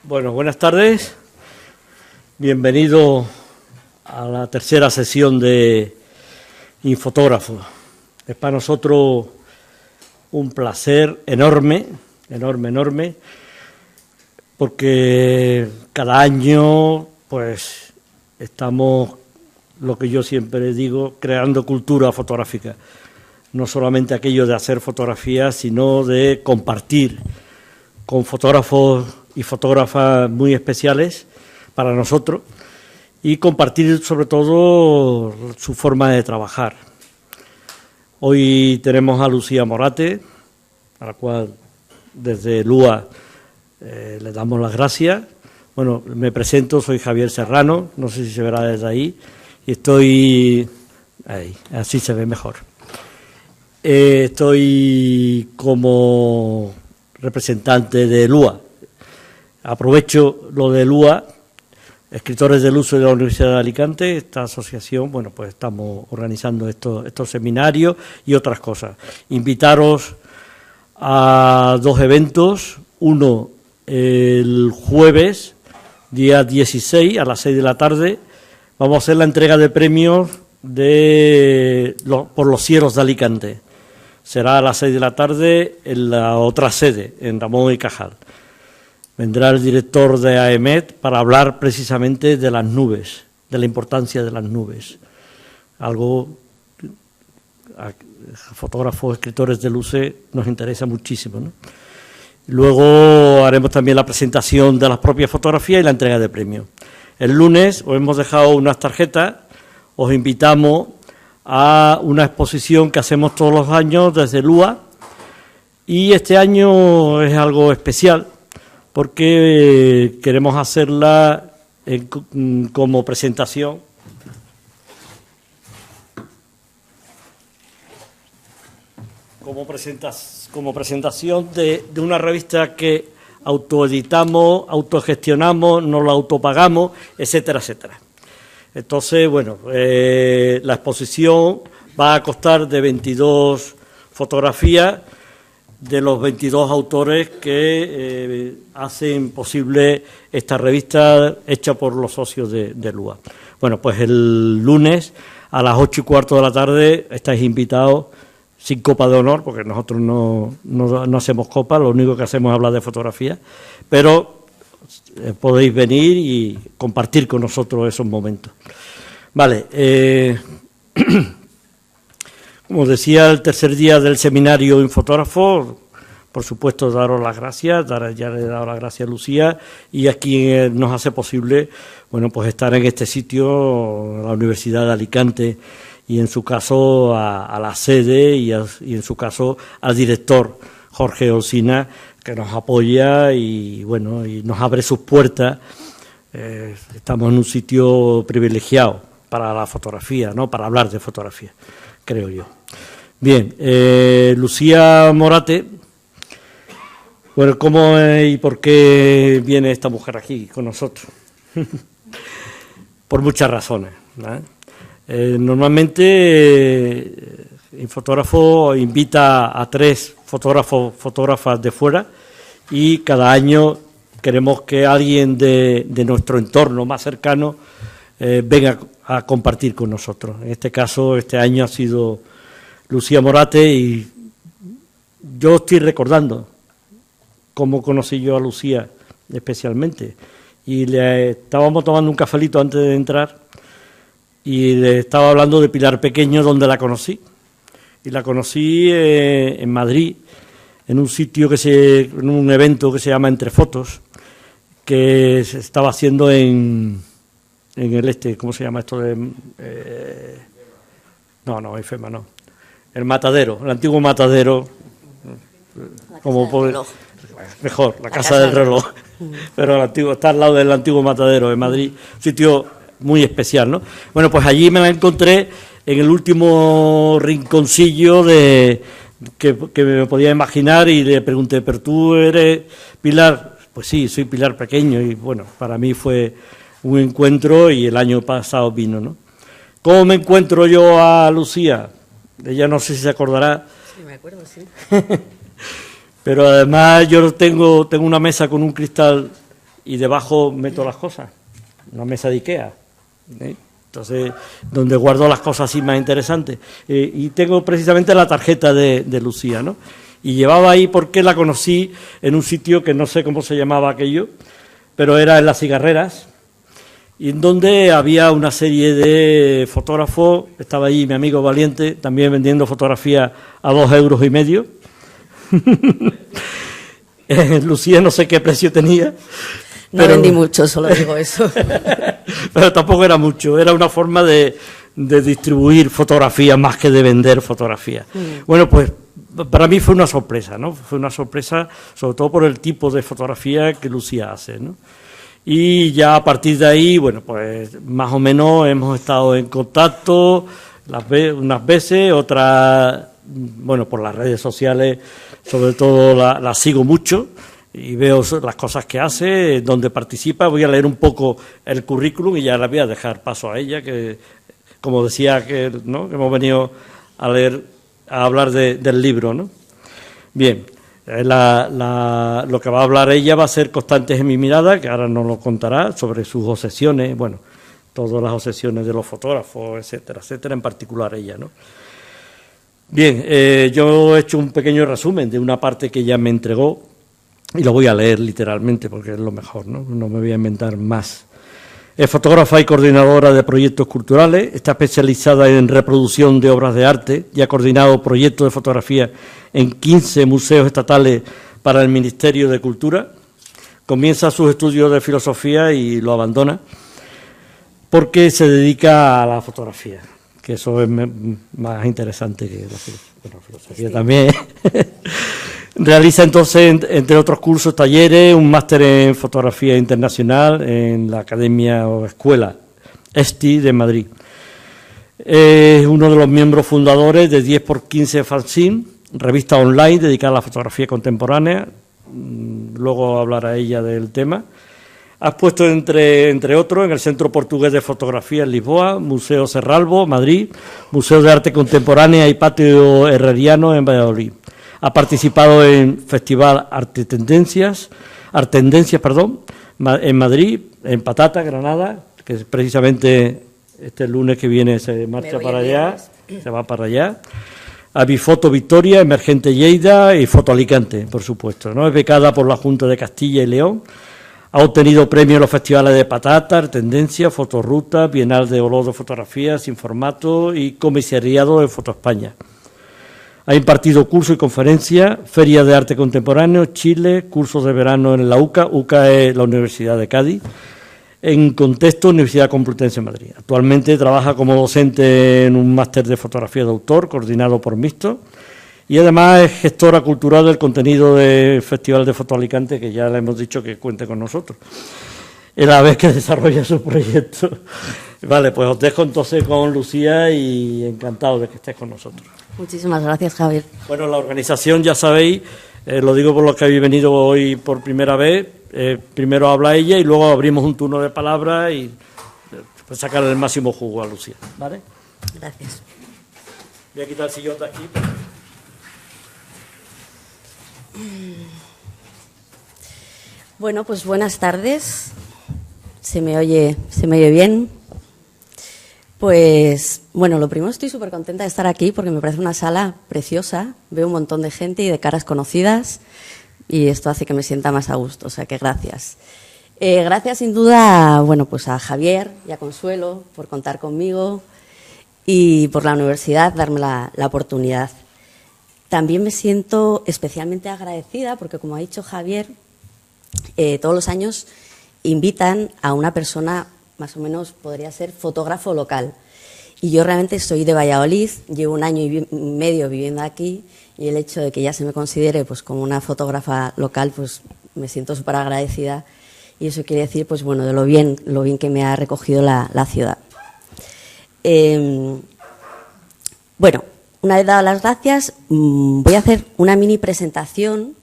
Bueno, buenas tardes. Bienvenido a la tercera sesión de Infotógrafo. Es para nosotros un placer enorme, porque cada año pues estamos, lo que yo siempre digo, creando cultura fotográfica. No solamente aquello de hacer fotografías, sino de compartir con fotógrafos y fotógrafas muy especiales para nosotros y compartir sobre todo su forma de trabajar. Hoy tenemos a Lucía Morate, a la cual desde LUA le damos las gracias. Bueno, me presento, soy Javier Serrano, no sé si se verá desde ahí, y estoy ahí, así se ve mejor. Estoy como representante de LUA. Aprovecho lo de LUA, Escritores del Uso de la Universidad de Alicante, esta asociación, bueno, pues estamos organizando estos seminarios y otras cosas. Invitaros a dos eventos, uno el jueves, día 16, a las 6 de la tarde, vamos a hacer la entrega de premios por los Cielos de Alicante. Será a las 6 de la tarde en la otra sede, en Ramón y Cajal. Vendrá el director de AEMET para hablar precisamente de las nubes, de la importancia de las nubes. Algo a fotógrafos, escritores de luces nos interesa muchísimo, ¿no? Luego haremos también la presentación de las propias fotografías y la entrega de premios. El lunes os hemos dejado unas tarjetas, os invitamos a una exposición que hacemos todos los años desde LUA, y este año es algo especial porque queremos hacerla como presentación de una revista que autoeditamos, autogestionamos, nos la autopagamos, etcétera, etcétera. Entonces, bueno, la exposición va a constar de 22 fotografías de los 22 autores que hacen posible esta revista hecha por los socios de LUA. Bueno, pues el lunes a las 8:15 de la tarde estáis invitados, sin copa de honor, porque nosotros no hacemos copa, lo único que hacemos es hablar de fotografía, pero podéis venir y compartir con nosotros esos momentos. Vale, como decía, el tercer día del seminario Infotógrafo, por supuesto, daros las gracias, ya le he dado las gracias a Lucía, y a quien nos hace posible, bueno, pues estar en este sitio, la Universidad de Alicante, y en su caso a la sede y en su caso al director Jorge Olcina, que nos apoya y bueno, y nos abre sus puertas. Estamos en un sitio privilegiado para la fotografía, ¿no? Para hablar de fotografía, creo yo. Bien, Lucía Morate, bueno, ¿cómo y por qué viene esta mujer aquí con nosotros? Por muchas razones, ¿no? Normalmente Infotógrafo invita a 3 fotógrafas de fuera, y cada año queremos que alguien de nuestro entorno más cercano venga a compartir con nosotros. En este caso, este año ha sido Lucía Morate, y yo estoy recordando cómo conocí yo a Lucía especialmente, y le estábamos tomando un cafelito antes de entrar y le estaba hablando de Pilar Pequeño, donde la conocí, y la conocí en Madrid, en un sitio en un evento que se llama Entre Fotos, que se estaba haciendo en el ¿cómo se llama esto de IFEMA no, el Matadero, el antiguo Matadero, mejor, la Casa del Reloj, pero el antiguo, está al lado del antiguo Matadero de Madrid, un sitio muy especial, ¿no? Bueno, pues allí me la encontré en el último rinconcillo que me podía imaginar, y le pregunté, ¿pero tú eres Pilar? Pues sí, soy Pilar Pequeño, y bueno, para mí fue un encuentro, y el año pasado vino, ¿no? ¿Cómo me encuentro yo a Lucía? Ella no sé si se acordará. Sí, me acuerdo, sí. Pero además yo tengo una mesa con un cristal y debajo meto las cosas, una mesa de Ikea, ¿eh? Entonces, donde guardo las cosas así más interesantes. Y tengo precisamente la tarjeta de Lucía, ¿no? Y llevaba ahí porque la conocí en un sitio que no sé cómo se llamaba aquello, pero era en Las Cigarreras, y en donde había una serie de fotógrafos. Estaba allí mi amigo Valiente, también vendiendo fotografías a 2,5 €. Lucía no sé qué precio tenía. No vendí mucho, solo digo eso. Pero tampoco era mucho, era una forma de distribuir fotografías más que de vender fotografías. Bueno, pues para mí fue una sorpresa, ¿no? Fue una sorpresa sobre todo por el tipo de fotografía que Lucía hace, ¿no? Y ya a partir de ahí, bueno, pues más o menos hemos estado en contacto unas veces, otras, bueno, por las redes sociales, sobre todo la sigo mucho y veo las cosas que hace, donde participa. Voy a leer un poco el currículum y ya le voy a dejar paso a ella, que como decía, ¿no?, que hemos venido a hablar del libro, ¿no? Bien, lo que va a hablar ella va a ser Constantes en mi mirada, que ahora nos lo contará, sobre sus obsesiones, bueno, todas las obsesiones de los fotógrafos, etcétera, etcétera, en particular ella, ¿no? Bien, yo he hecho un pequeño resumen de una parte que ella me entregó y lo voy a leer literalmente porque es lo mejor, ¿no? No me voy a inventar más. Es fotógrafa y coordinadora de proyectos culturales, está especializada en reproducción de obras de arte y ha coordinado proyectos de fotografía en 15 museos estatales para el Ministerio de Cultura. Comienza sus estudios de filosofía y lo abandona porque se dedica a la fotografía, que eso es más interesante que la filosofía sí. También. Realiza entonces, entre otros cursos, talleres, un máster en fotografía internacional en la Academia o Escuela ESTI de Madrid. Es uno de los miembros fundadores de 10×15 Fanzine, revista online dedicada a la fotografía contemporánea. Luego hablará ella del tema. Ha expuesto, entre otros, en el Centro Portugués de Fotografía en Lisboa, Museo Serralbo, Madrid, Museo de Arte Contemporánea y Patio Herreriano en Valladolid. Ha participado en Festival Artendencias, en Madrid, en Patata, Granada, que precisamente este lunes que viene se marcha para allá, se va para allá. A Bifoto Victoria, Emergente Lleida y Foto Alicante, por supuesto, ¿no? Es becada por la Junta de Castilla y León. Ha obtenido premios en los festivales de Patata, Tendencia, Fotoruta, Bienal de Olor de Fotografía sin formato y comisariado en Foto España. Ha impartido cursos y conferencias, Feria de Arte Contemporáneo, Chile, cursos de verano en la UCA. UCA es la Universidad de Cádiz, en contexto Universidad Complutense de Madrid. Actualmente trabaja como docente en un máster de fotografía de autor, coordinado por Mixto, y además es gestora cultural del contenido del Festival de Foto Alicante, que ya le hemos dicho que cuente con nosotros, a la vez que desarrolla su proyecto. Vale, pues os dejo entonces con Lucía y encantado de que estés con nosotros. Muchísimas gracias, Javier. Bueno, la organización, ya sabéis, lo digo por los que habéis venido hoy por primera vez, primero habla ella y luego abrimos un turno de palabras y sacar el máximo jugo a Lucía, ¿vale? Gracias. Voy a quitar el sillón de aquí. Bueno, pues buenas tardes. ¿Se me oye bien? Pues, bueno, lo primero, estoy súper contenta de estar aquí porque me parece una sala preciosa. Veo un montón de gente y de caras conocidas y esto hace que me sienta más a gusto, o sea que gracias. Gracias, sin duda, bueno, pues a Javier y a Consuelo por contar conmigo y por la universidad darme la oportunidad. También me siento especialmente agradecida porque, como ha dicho Javier, todos los años invitan a una persona, más o menos podría ser fotógrafo local. Y yo realmente soy de Valladolid, llevo 1 año y medio viviendo aquí y el hecho de que ya se me considere pues como una fotógrafa local, pues me siento súper agradecida y eso quiere decir, pues bueno, de lo bien que me ha recogido la ciudad. Bueno, una vez dadas las gracias, voy a hacer una mini presentación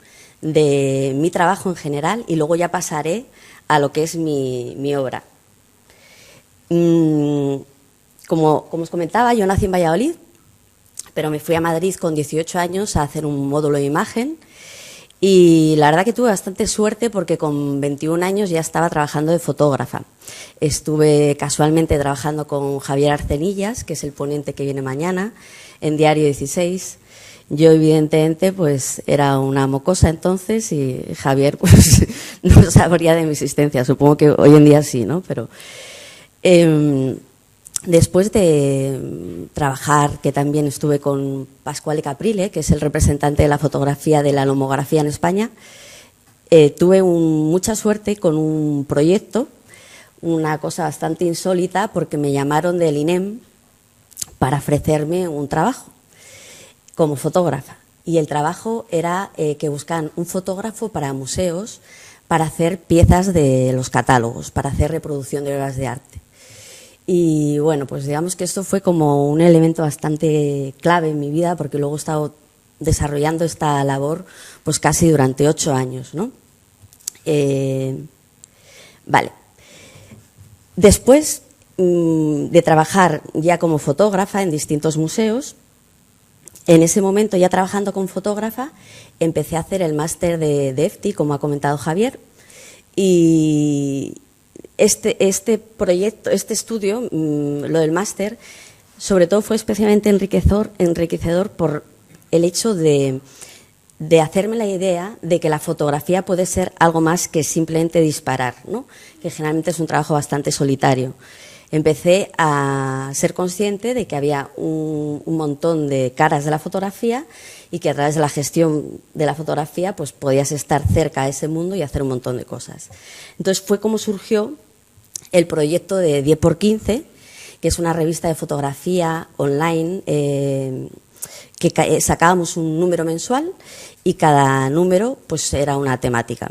de mi trabajo en general y luego ya pasaré a lo que es mi obra. Como os comentaba, yo nací en Valladolid, pero me fui a Madrid con 18 años a hacer un módulo de imagen Y la verdad que tuve bastante suerte porque con 21 años ya estaba trabajando de fotógrafa. Estuve casualmente trabajando con Javier Arcenillas, que es el ponente que viene mañana, en Diario 16. Yo, evidentemente, pues era una mocosa entonces y Javier pues no sabría de mi existencia. Supongo que hoy en día sí, ¿no? Pero después de trabajar, que también estuve con Pasquale Caprile, que es el representante de la fotografía de la nomografía en España, tuve mucha suerte con un proyecto, una cosa bastante insólita, porque me llamaron del INEM para ofrecerme un trabajo como fotógrafa. Y el trabajo era que buscaban un fotógrafo para museos para hacer piezas de los catálogos, para hacer reproducción de obras de arte. Y bueno, pues digamos que esto fue como un elemento bastante clave en mi vida, porque luego he estado desarrollando esta labor pues casi durante 8 años, ¿no? Vale. Después de trabajar ya como fotógrafa en distintos museos, en ese momento, ya trabajando como fotógrafa, empecé a hacer el máster de EFTI, como ha comentado Javier, y este proyecto, este estudio, lo del máster, sobre todo fue especialmente enriquecedor por el hecho de hacerme la idea de que la fotografía puede ser algo más que simplemente disparar, ¿no? Que generalmente es un trabajo bastante solitario. Empecé a ser consciente de que había un montón de caras de la fotografía y que a través de la gestión de la fotografía pues podías estar cerca de ese mundo y hacer un montón de cosas. Entonces fue como surgió el proyecto de 10×15, que es una revista de fotografía online que sacábamos un número mensual y cada número pues era una temática.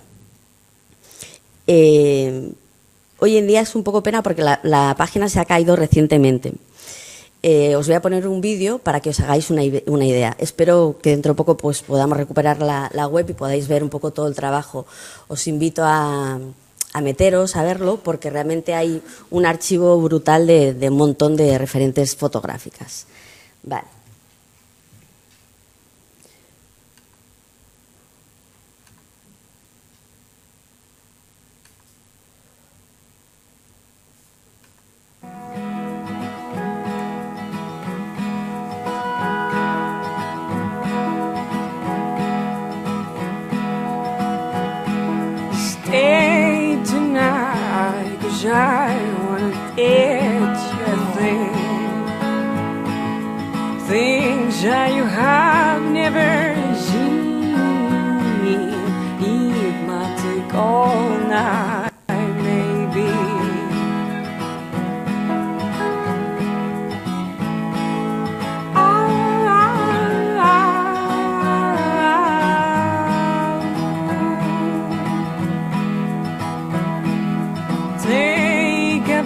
Hoy en día es un poco pena porque la página se ha caído recientemente. Os voy a poner un vídeo para que os hagáis una idea. Espero que dentro de poco pues podamos recuperar la web y podáis ver un poco todo el trabajo. Os invito a meteros, a verlo, porque realmente hay un archivo brutal de un montón de referentes fotográficas. Vale. Stay tonight, 'cause I wanna get you things that you have never seen. It might take all night, maybe.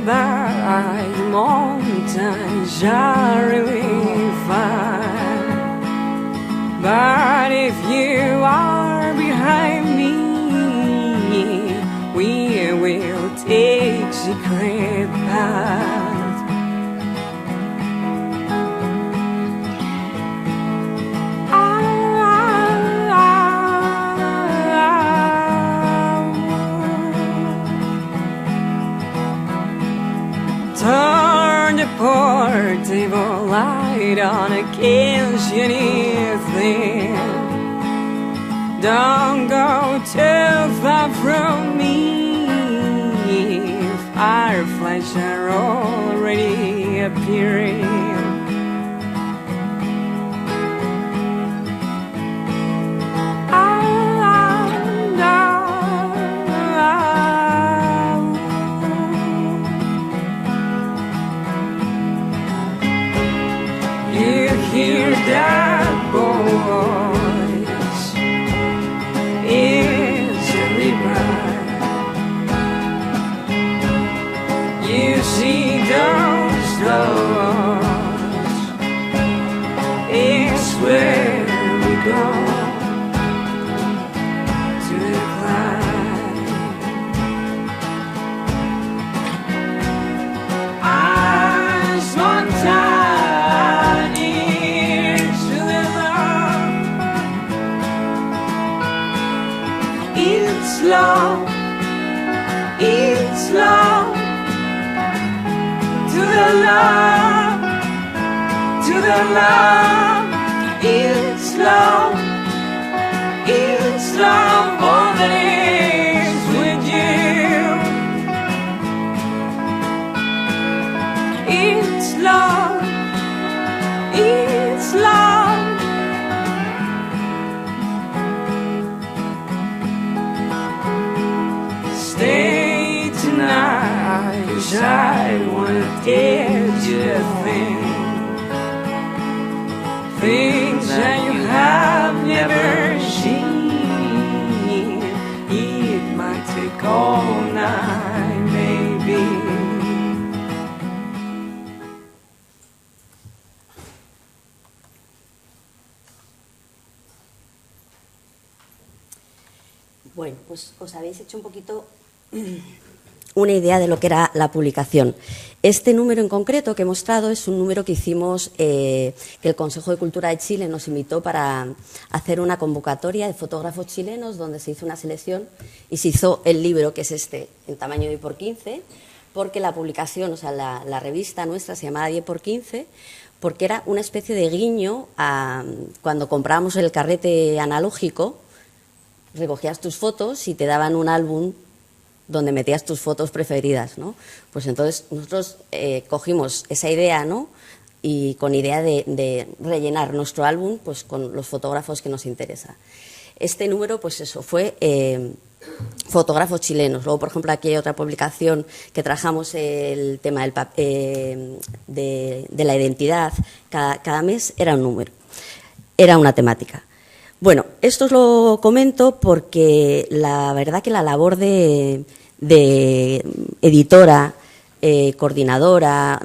By the mountains are really fine, but if you are behind me, we will take secret paths. Turn the portable light on against anything. Don't go too far from me. Fireflies are already appearing. Hear that voice, it's a river. You see those doors It's love to the love, to the love. It's love all that is with you. It's love, it's love. Stay tonight, 'cause I wanna get you to things that you have never seen. It might take all night, maybe. Bueno, pues os habéis hecho un poquito una idea de lo que era la publicación. Este número en concreto que he mostrado es un número que hicimos, que el Consejo de Cultura de Chile nos invitó para hacer una convocatoria de fotógrafos chilenos donde se hizo una selección y se hizo el libro, que es este, en tamaño 10×15, porque la publicación, o sea, la revista nuestra se llamaba 10×15, porque era una especie de guiño a cuando comprábamos el carrete analógico, recogías tus fotos y te daban un álbum donde metías tus fotos preferidas, ¿no? Pues entonces nosotros cogimos esa idea, ¿no? Y con idea de rellenar nuestro álbum pues con los fotógrafos que nos interesa. Este número, pues eso, fue fotógrafos chilenos. Luego, por ejemplo, aquí hay otra publicación que trabajamos el tema de la identidad. Cada mes era un número, era una temática. Bueno, esto os lo comento porque la verdad que la labor de editora, coordinadora,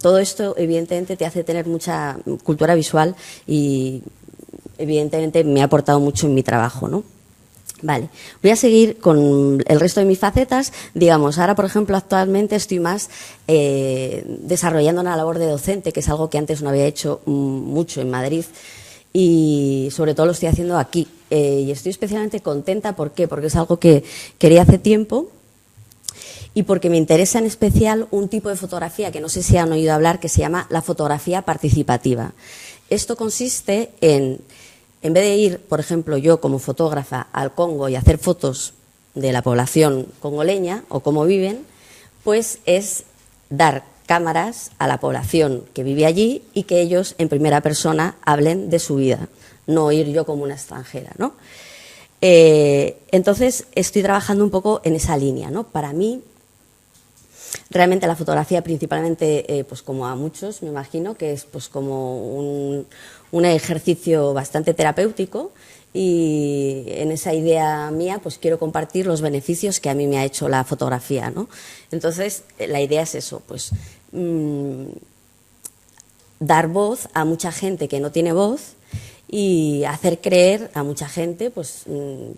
todo esto evidentemente te hace tener mucha cultura visual y evidentemente me ha aportado mucho en mi trabajo, ¿no? Vale, voy a seguir con el resto de mis facetas. Digamos, ahora, por ejemplo, actualmente estoy más desarrollando una labor de docente, que es algo que antes no había hecho mucho en Madrid. Y sobre todo lo estoy haciendo aquí. Y estoy especialmente contenta. ¿Por qué? Porque es algo que quería hace tiempo y porque me interesa en especial un tipo de fotografía que no sé si han oído hablar, que se llama la fotografía participativa. Esto consiste en vez de ir, por ejemplo, yo como fotógrafa al Congo y hacer fotos de la población congoleña o cómo viven, pues es dar cámaras a la población que vive allí y que ellos en primera persona hablen de su vida, no ir yo como una extranjera, ¿no? Entonces estoy trabajando un poco en esa línea, ¿no? Para mí, realmente la fotografía principalmente, pues como a muchos me imagino, que es pues como un ejercicio bastante terapéutico. Y en esa idea mía pues quiero compartir los beneficios que a mí me ha hecho la fotografía, ¿no? Entonces la idea es eso, pues dar voz a mucha gente que no tiene voz y hacer creer a mucha gente pues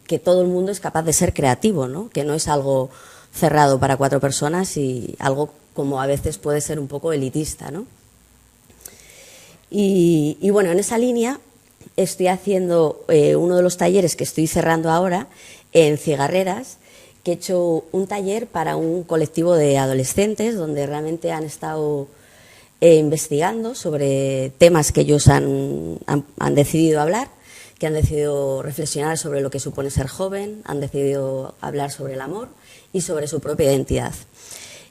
que todo el mundo es capaz de ser creativo, ¿no? Que no es algo cerrado para 4 personas y algo como a veces puede ser un poco elitista, ¿no? Y bueno, en esa línea estoy haciendo uno de los talleres que estoy cerrando ahora en Cigarreras, que he hecho un taller para un colectivo de adolescentes donde realmente han estado investigando sobre temas que ellos han decidido hablar, que han decidido reflexionar sobre lo que supone ser joven, han decidido hablar sobre el amor y sobre su propia identidad.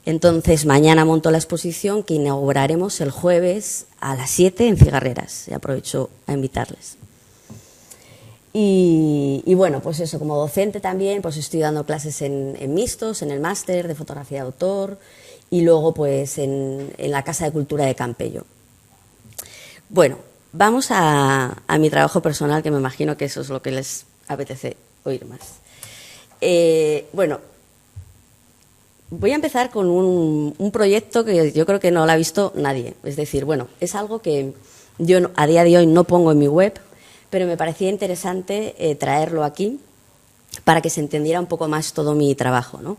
Entonces, mañana monto la exposición que inauguraremos el jueves a las 7 en Cigarreras. Y aprovecho a invitarles. Y bueno, pues eso, como docente también, pues estoy dando clases en mixtos, en el máster de fotografía de autor y luego pues en la Casa de Cultura de Campello. Bueno, vamos a mi trabajo personal, que me imagino que eso es lo que les apetece oír más. Bueno, voy a empezar con un proyecto que yo creo que no lo ha visto nadie. Es decir, bueno, es algo que yo a día de hoy no pongo en mi web, pero me parecía interesante traerlo aquí para que se entendiera un poco más todo mi trabajo, ¿no?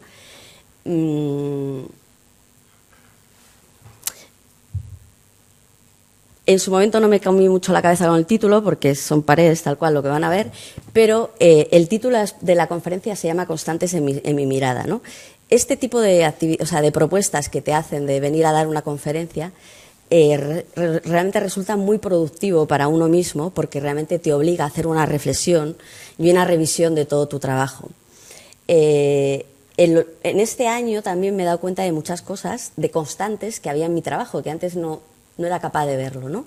En su momento no me comí mucho la cabeza con el título, porque son paredes tal cual lo que van a ver, pero el título de la conferencia se llama Constantes en mi mirada, ¿no? Este tipo de de propuestas que te hacen de venir a dar una conferencia realmente resulta muy productivo para uno mismo, porque realmente te obliga a hacer una reflexión y una revisión de todo tu trabajo. En este año también me he dado cuenta de muchas cosas, de constantes que había en mi trabajo, que antes no era capaz de verlo, ¿no?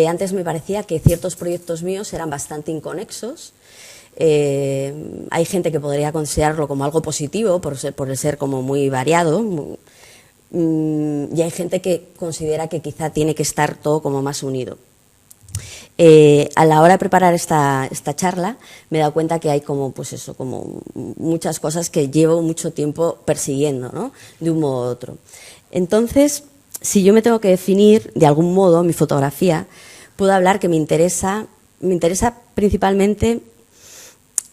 Antes me parecía que ciertos proyectos míos eran bastante inconexos. Hay gente que podría considerarlo como algo positivo por el ser como muy variado, y hay gente que considera que quizá tiene que estar todo como más unido. A la hora de preparar esta charla me he dado cuenta que hay como muchas cosas que llevo mucho tiempo persiguiendo, ¿no? De un modo u otro. Entonces, si yo me tengo que definir de algún modo mi fotografía, puedo hablar que me interesa principalmente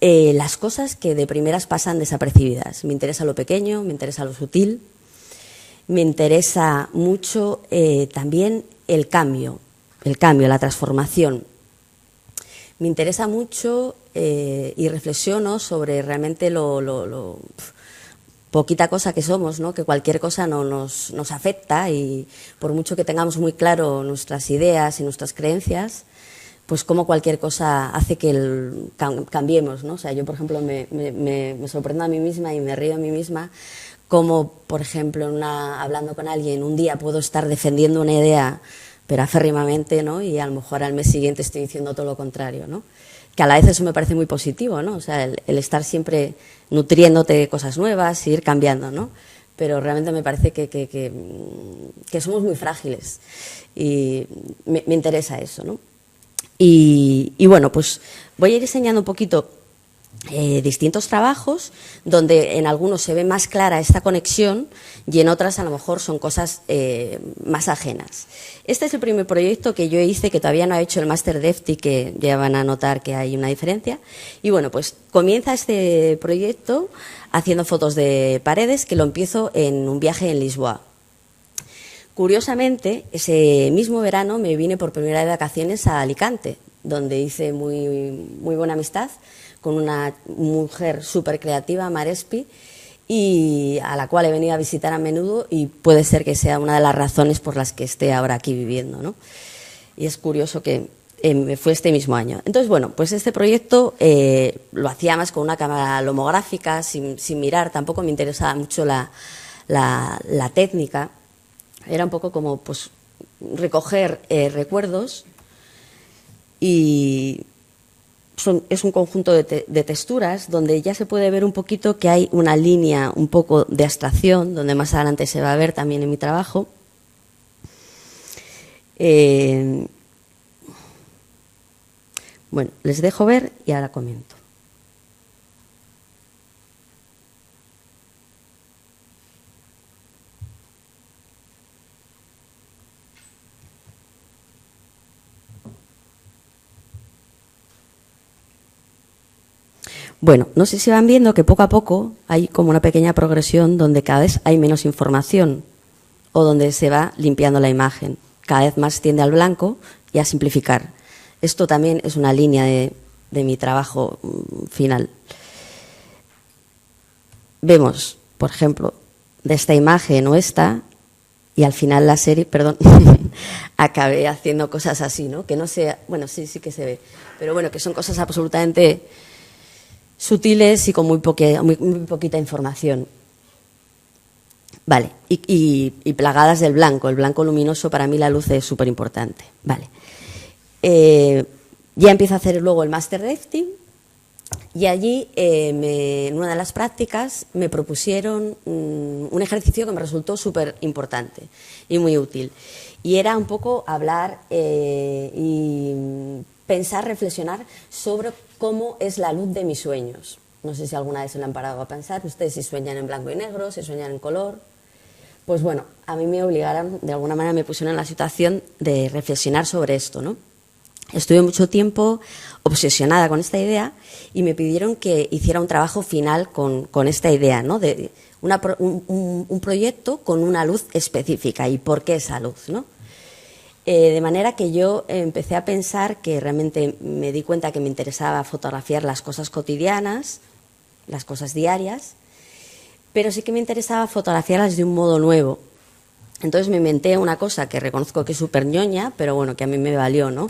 las cosas que de primeras pasan desapercibidas. Me interesa lo pequeño, me interesa lo sutil, me interesa mucho también el cambio, la transformación. Me interesa mucho y reflexiono sobre realmente lo poquita cosa que somos, ¿no? Que cualquier cosa nos afecta, y por mucho que tengamos muy claro nuestras ideas y nuestras creencias, pues como cualquier cosa hace que cambiemos, ¿no? O sea, yo, por ejemplo, me sorprendo a mí misma y me río a mí misma, como, por ejemplo, hablando con alguien, un día puedo estar defendiendo una idea, pero aférrimamente, ¿no? Y a lo mejor al mes siguiente estoy diciendo todo lo contrario, ¿no? Que a la vez eso me parece muy positivo, ¿no? O sea, el estar siempre nutriéndote de cosas nuevas y ir cambiando, ¿no? Pero realmente me parece que somos muy frágiles, y me interesa eso, ¿no? Y bueno, pues voy a ir enseñando un poquito distintos trabajos donde en algunos se ve más clara esta conexión y en otras a lo mejor son cosas más ajenas. Este es el primer proyecto que yo hice, que todavía no ha hecho el máster DEFTI, que ya van a notar que hay una diferencia. Y bueno, pues comienza este proyecto haciendo fotos de paredes, que lo empiezo en un viaje en Lisboa. Curiosamente, ese mismo verano me vine por primera vez de vacaciones a Alicante, donde hice muy buena amistad con una mujer súper creativa, Marespi, y a la cual he venido a visitar a menudo, y puede ser que sea una de las razones por las que esté ahora aquí viviendo, ¿no? Y es curioso que fue este mismo año. Entonces, bueno, pues este proyecto lo hacía más con una cámara lomográfica, sin mirar, tampoco me interesaba mucho la técnica. Era un poco como pues recoger recuerdos, y es un conjunto de texturas donde ya se puede ver un poquito que hay una línea un poco de abstracción, donde más adelante se va a ver también en mi trabajo. Bueno, les dejo ver y ahora comento. Bueno, no sé si van viendo que poco a poco hay como una pequeña progresión donde cada vez hay menos información, o donde se va limpiando la imagen. Cada vez más tiende al blanco y a simplificar. Esto también es una línea de mi trabajo final. Vemos, por ejemplo, de esta imagen o esta, y al final la serie, perdón, acabé haciendo cosas así, ¿no? Que no sea, bueno, sí que se ve, pero bueno, que son cosas absolutamente sutiles y con muy poquita información. Vale, y plagadas del blanco. El blanco luminoso, para mí la luz es súper importante. Vale. Ya empiezo a hacer luego el máster DEFTI, y allí en una de las prácticas me propusieron un ejercicio que me resultó súper importante y muy útil. Y era un poco hablar y pensar, reflexionar sobre cómo es la luz de mis sueños. No sé si alguna vez se lo han parado a pensar, ustedes si sueñan en blanco y negro, si sueñan en color. Pues bueno, a mí me obligaron, de alguna manera me pusieron en la situación de reflexionar sobre esto, ¿no? Estuve mucho tiempo obsesionada con esta idea y me pidieron que hiciera un trabajo final con esta idea, ¿no? De un proyecto con una luz específica. ¿Y por qué esa luz, no? De manera que yo empecé a pensar que realmente me di cuenta que me interesaba fotografiar las cosas cotidianas, las cosas diarias, pero sí que me interesaba fotografiarlas de un modo nuevo. Entonces me inventé una cosa que reconozco que es súper ñoña, pero bueno, que a mí me valió, ¿no?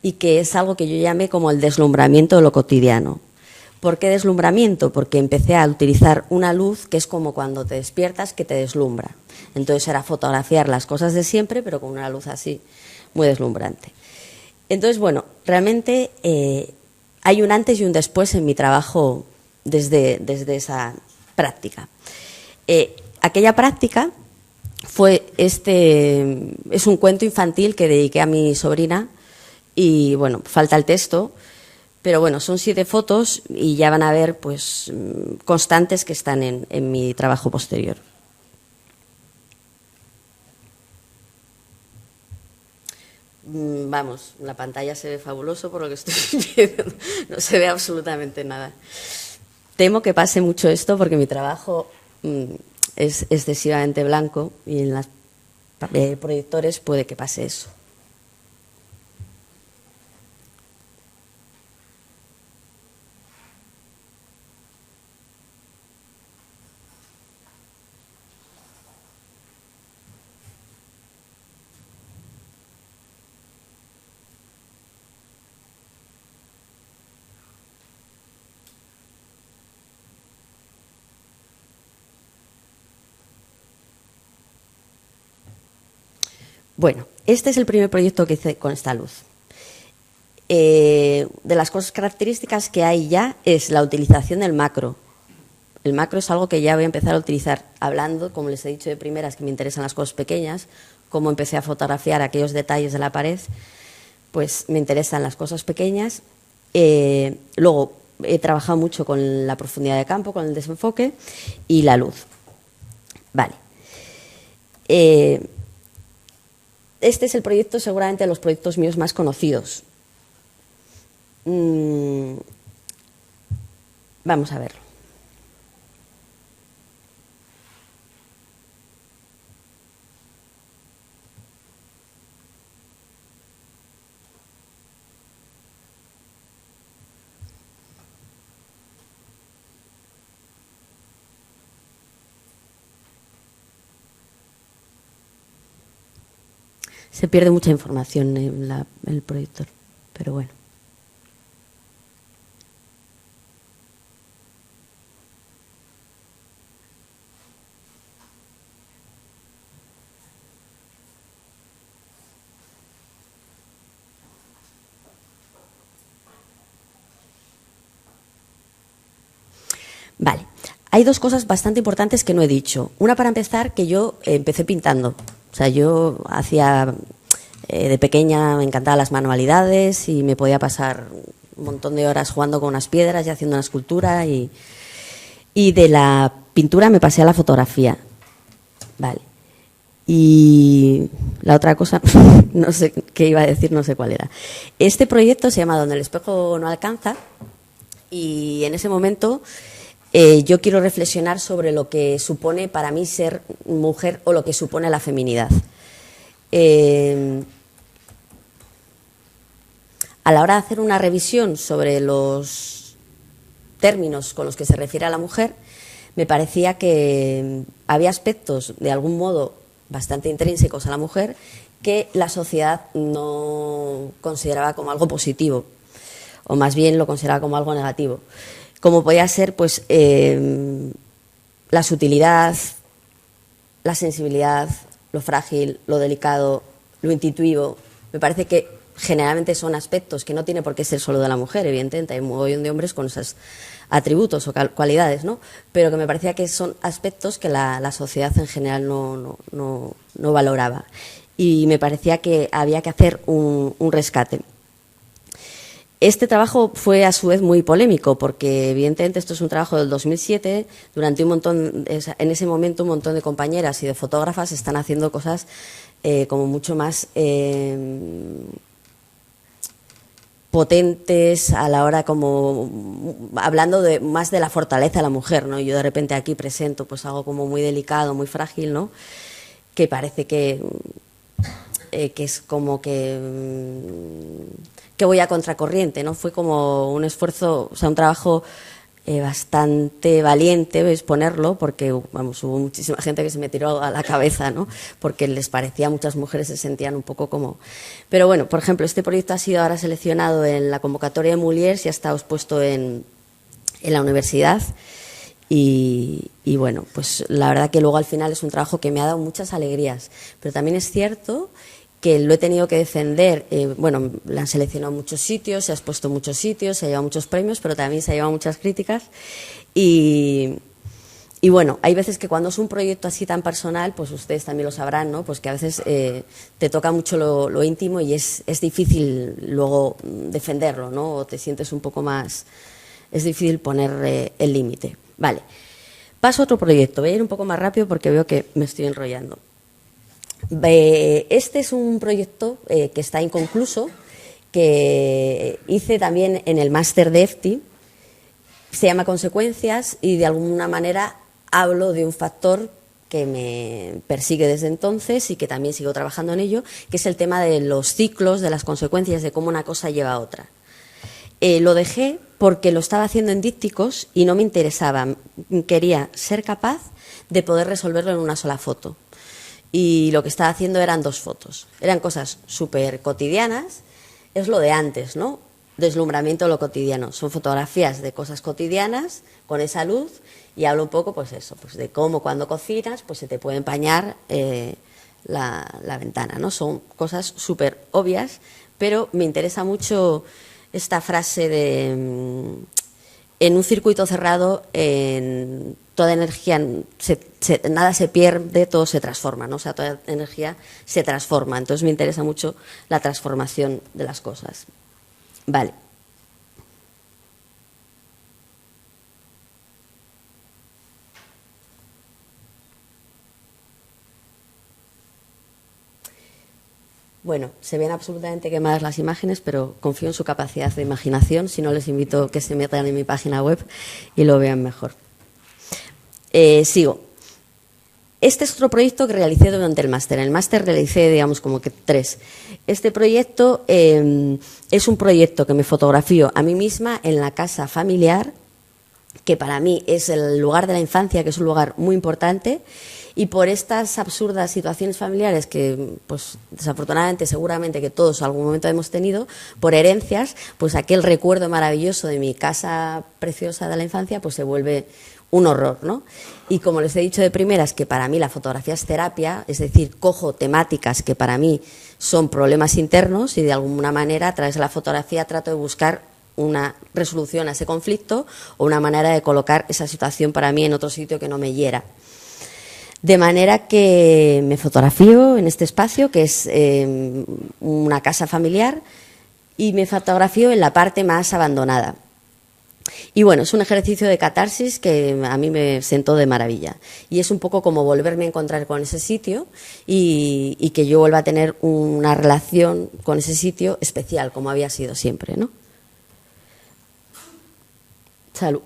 Y que es algo que yo llamé como el deslumbramiento de lo cotidiano. ¿Por qué deslumbramiento? Porque empecé a utilizar una luz que es como cuando te despiertas, que te deslumbra. Entonces era fotografiar las cosas de siempre, pero con una luz así, muy deslumbrante. Entonces, bueno, realmente hay un antes y un después en mi trabajo desde esa práctica. Aquella práctica es un cuento infantil que dediqué a mi sobrina y, bueno, falta el texto. Pero bueno, son 7 fotos y ya van a ver pues constantes que están en mi trabajo posterior. Vamos, la pantalla se ve fabuloso por lo que estoy viendo, no se ve absolutamente nada. Temo que pase mucho esto porque mi trabajo es excesivamente blanco y en los proyectores puede que pase eso. Bueno, este es el primer proyecto que hice con esta luz. De las cosas características que hay ya es la utilización del macro. El macro es algo que ya voy a empezar a utilizar hablando, como les he dicho de primeras, que me interesan las cosas pequeñas, como empecé a fotografiar aquellos detalles de la pared, pues me interesan las cosas pequeñas. Luego he trabajado mucho con la profundidad de campo, con el desenfoque y la luz. Vale. Este es el proyecto, seguramente de los proyectos míos más conocidos. Vamos a verlo. Se pierde mucha información en el proyector, pero bueno. Vale, hay 2 cosas bastante importantes que no he dicho. Una, para empezar, que yo empecé pintando. O sea, yo hacía, de pequeña me encantaban las manualidades y me podía pasar un montón de horas jugando con unas piedras y haciendo una escultura y de la pintura me pasé a la fotografía. Vale. Y la otra cosa, no sé qué iba a decir, no sé cuál era. Este proyecto se llama Donde el espejo no alcanza y en ese momento yo quiero reflexionar sobre lo que supone para mí ser mujer o lo que supone la feminidad. A la hora de hacer una revisión sobre los términos con los que se refiere a la mujer, me parecía que había aspectos, de algún modo, bastante intrínsecos a la mujer que la sociedad no consideraba como algo positivo, o más bien lo consideraba como algo negativo. Como podía ser pues la sutilidad, la sensibilidad, lo frágil, lo delicado, lo intuitivo. Me parece que generalmente son aspectos que no tiene por qué ser solo de la mujer, evidentemente, hay un montón de hombres con esos atributos o cualidades, ¿no? Pero que me parecía que son aspectos que la sociedad en general no valoraba. Y me parecía que había que hacer un rescate. Este trabajo fue a su vez muy polémico porque evidentemente esto es un trabajo del 2007, en ese momento un montón de compañeras y de fotógrafas están haciendo cosas como mucho más potentes a la hora como hablando más de la fortaleza de la mujer, ¿no? Yo de repente aquí presento pues algo como muy delicado, muy frágil, ¿no? Que parece que que es como que voy a contracorriente, ¿no? Fue como un esfuerzo, o sea, un trabajo bastante valiente exponerlo, porque vamos, hubo muchísima gente que se me tiró a la cabeza, ¿no? Porque les parecía, muchas mujeres se sentían un poco como... Pero bueno, por ejemplo, este proyecto ha sido ahora seleccionado en la convocatoria de Muliers y ha estado expuesto en la universidad. Y bueno, pues la verdad que luego al final es un trabajo que me ha dado muchas alegrías, pero también es cierto que lo he tenido que defender. Bueno, la han seleccionado en muchos sitios, se ha expuesto en muchos sitios, se ha llevado muchos premios, pero también se ha llevado muchas críticas. Y bueno, hay veces que cuando es un proyecto así tan personal, pues ustedes también lo sabrán, ¿no? Pues que a veces te toca mucho lo íntimo y es difícil luego defenderlo, ¿no? O te sientes un poco más... Es difícil poner el límite. Vale, paso a otro proyecto. Voy a ir un poco más rápido porque veo que me estoy enrollando. Este es un proyecto que está inconcluso, que hice también en el máster de EFTI. Se llama Consecuencias y de alguna manera hablo de un factor que me persigue desde entonces y que también sigo trabajando en ello, que es el tema de los ciclos, de las consecuencias, de cómo una cosa lleva a otra. Lo dejé porque lo estaba haciendo en dípticos y no me interesaba. Quería ser capaz de poder resolverlo en una sola foto. Y lo que estaba haciendo eran 2 fotos. Eran cosas súper cotidianas. Es lo de antes, ¿no? Deslumbramiento de lo cotidiano. Son fotografías de cosas cotidianas con esa luz y hablo un poco, pues eso, pues de cómo cuando cocinas pues se te puede empañar la ventana, ¿no? Son cosas súper obvias, pero me interesa mucho esta frase de en un circuito cerrado, en toda energía, nada se pierde, todo se transforma, ¿no? O sea, toda energía se transforma. Entonces me interesa mucho la transformación de las cosas. Vale. Bueno, se ven absolutamente quemadas las imágenes, pero confío en su capacidad de imaginación. Si no, les invito a que se metan en mi página web y lo vean mejor. Sigo. Este es otro proyecto que realicé durante el máster. En el máster realicé, digamos, como que 3. Este proyecto es un proyecto que me fotografío a mí misma en la casa familiar, que para mí es el lugar de la infancia, que es un lugar muy importante. Y por estas absurdas situaciones familiares que, pues, desafortunadamente, seguramente que todos en algún momento hemos tenido, por herencias, pues aquel recuerdo maravilloso de mi casa preciosa de la infancia, pues se vuelve un horror, ¿no? Y como les he dicho de primeras, que para mí la fotografía es terapia, es decir, cojo temáticas que para mí son problemas internos y de alguna manera a través de la fotografía trato de buscar una resolución a ese conflicto o una manera de colocar esa situación para mí en otro sitio que no me hiera. De manera que me fotografío en este espacio, que es una casa familiar, y me fotografío en la parte más abandonada. Y bueno, es un ejercicio de catarsis que a mí me sentó de maravilla. Y es un poco como volverme a encontrar con ese sitio y que yo vuelva a tener una relación con ese sitio especial, como había sido siempre, ¿no? Salud.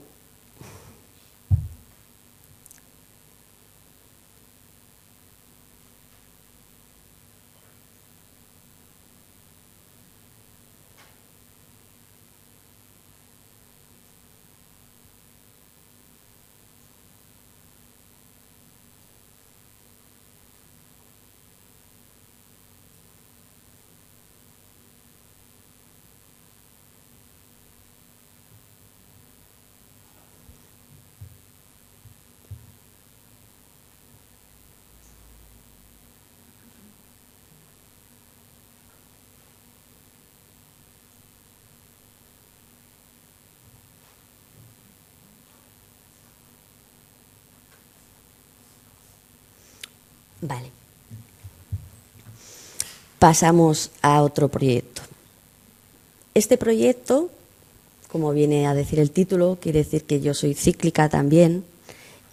Vale. Pasamos a otro proyecto. Este proyecto, como viene a decir el título, quiere decir que yo soy cíclica también.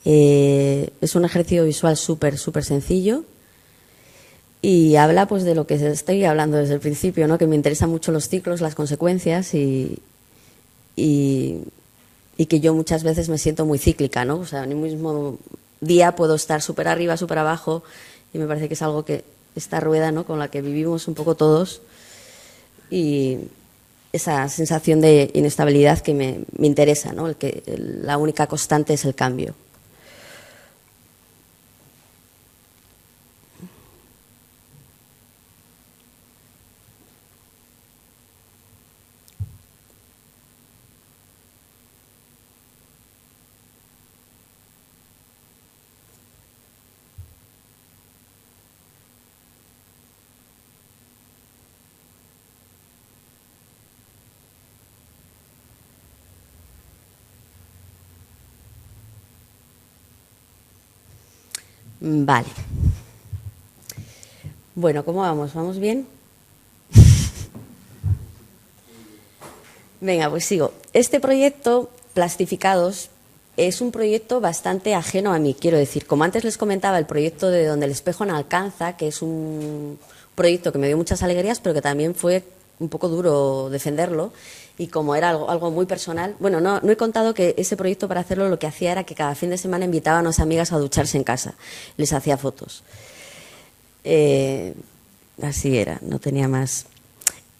Es un ejercicio visual súper sencillo y habla pues de lo que estoy hablando desde el principio, ¿no? Que me interesan mucho los ciclos, las consecuencias y que yo muchas veces me siento muy cíclica, ¿no? O sea, en el mismo día puedo estar súper arriba, súper abajo y me parece que es algo que esta rueda, ¿no?, con la que vivimos un poco todos, y esa sensación de inestabilidad que me interesa, ¿no?, la única constante es el cambio. Vale. Bueno, ¿cómo vamos? ¿Vamos bien? Venga, pues sigo. Este proyecto, Plastificados, es un proyecto bastante ajeno a mí, quiero decir. Como antes les comentaba, el proyecto de Donde el espejo no alcanza, que es un proyecto que me dio muchas alegrías, pero que también fue un poco duro defenderlo, y como era algo muy personal, bueno, no he contado que ese proyecto, para hacerlo, lo que hacía era que cada fin de semana invitaba a unas amigas a ducharse en casa, les hacía fotos. Así era, no tenía más.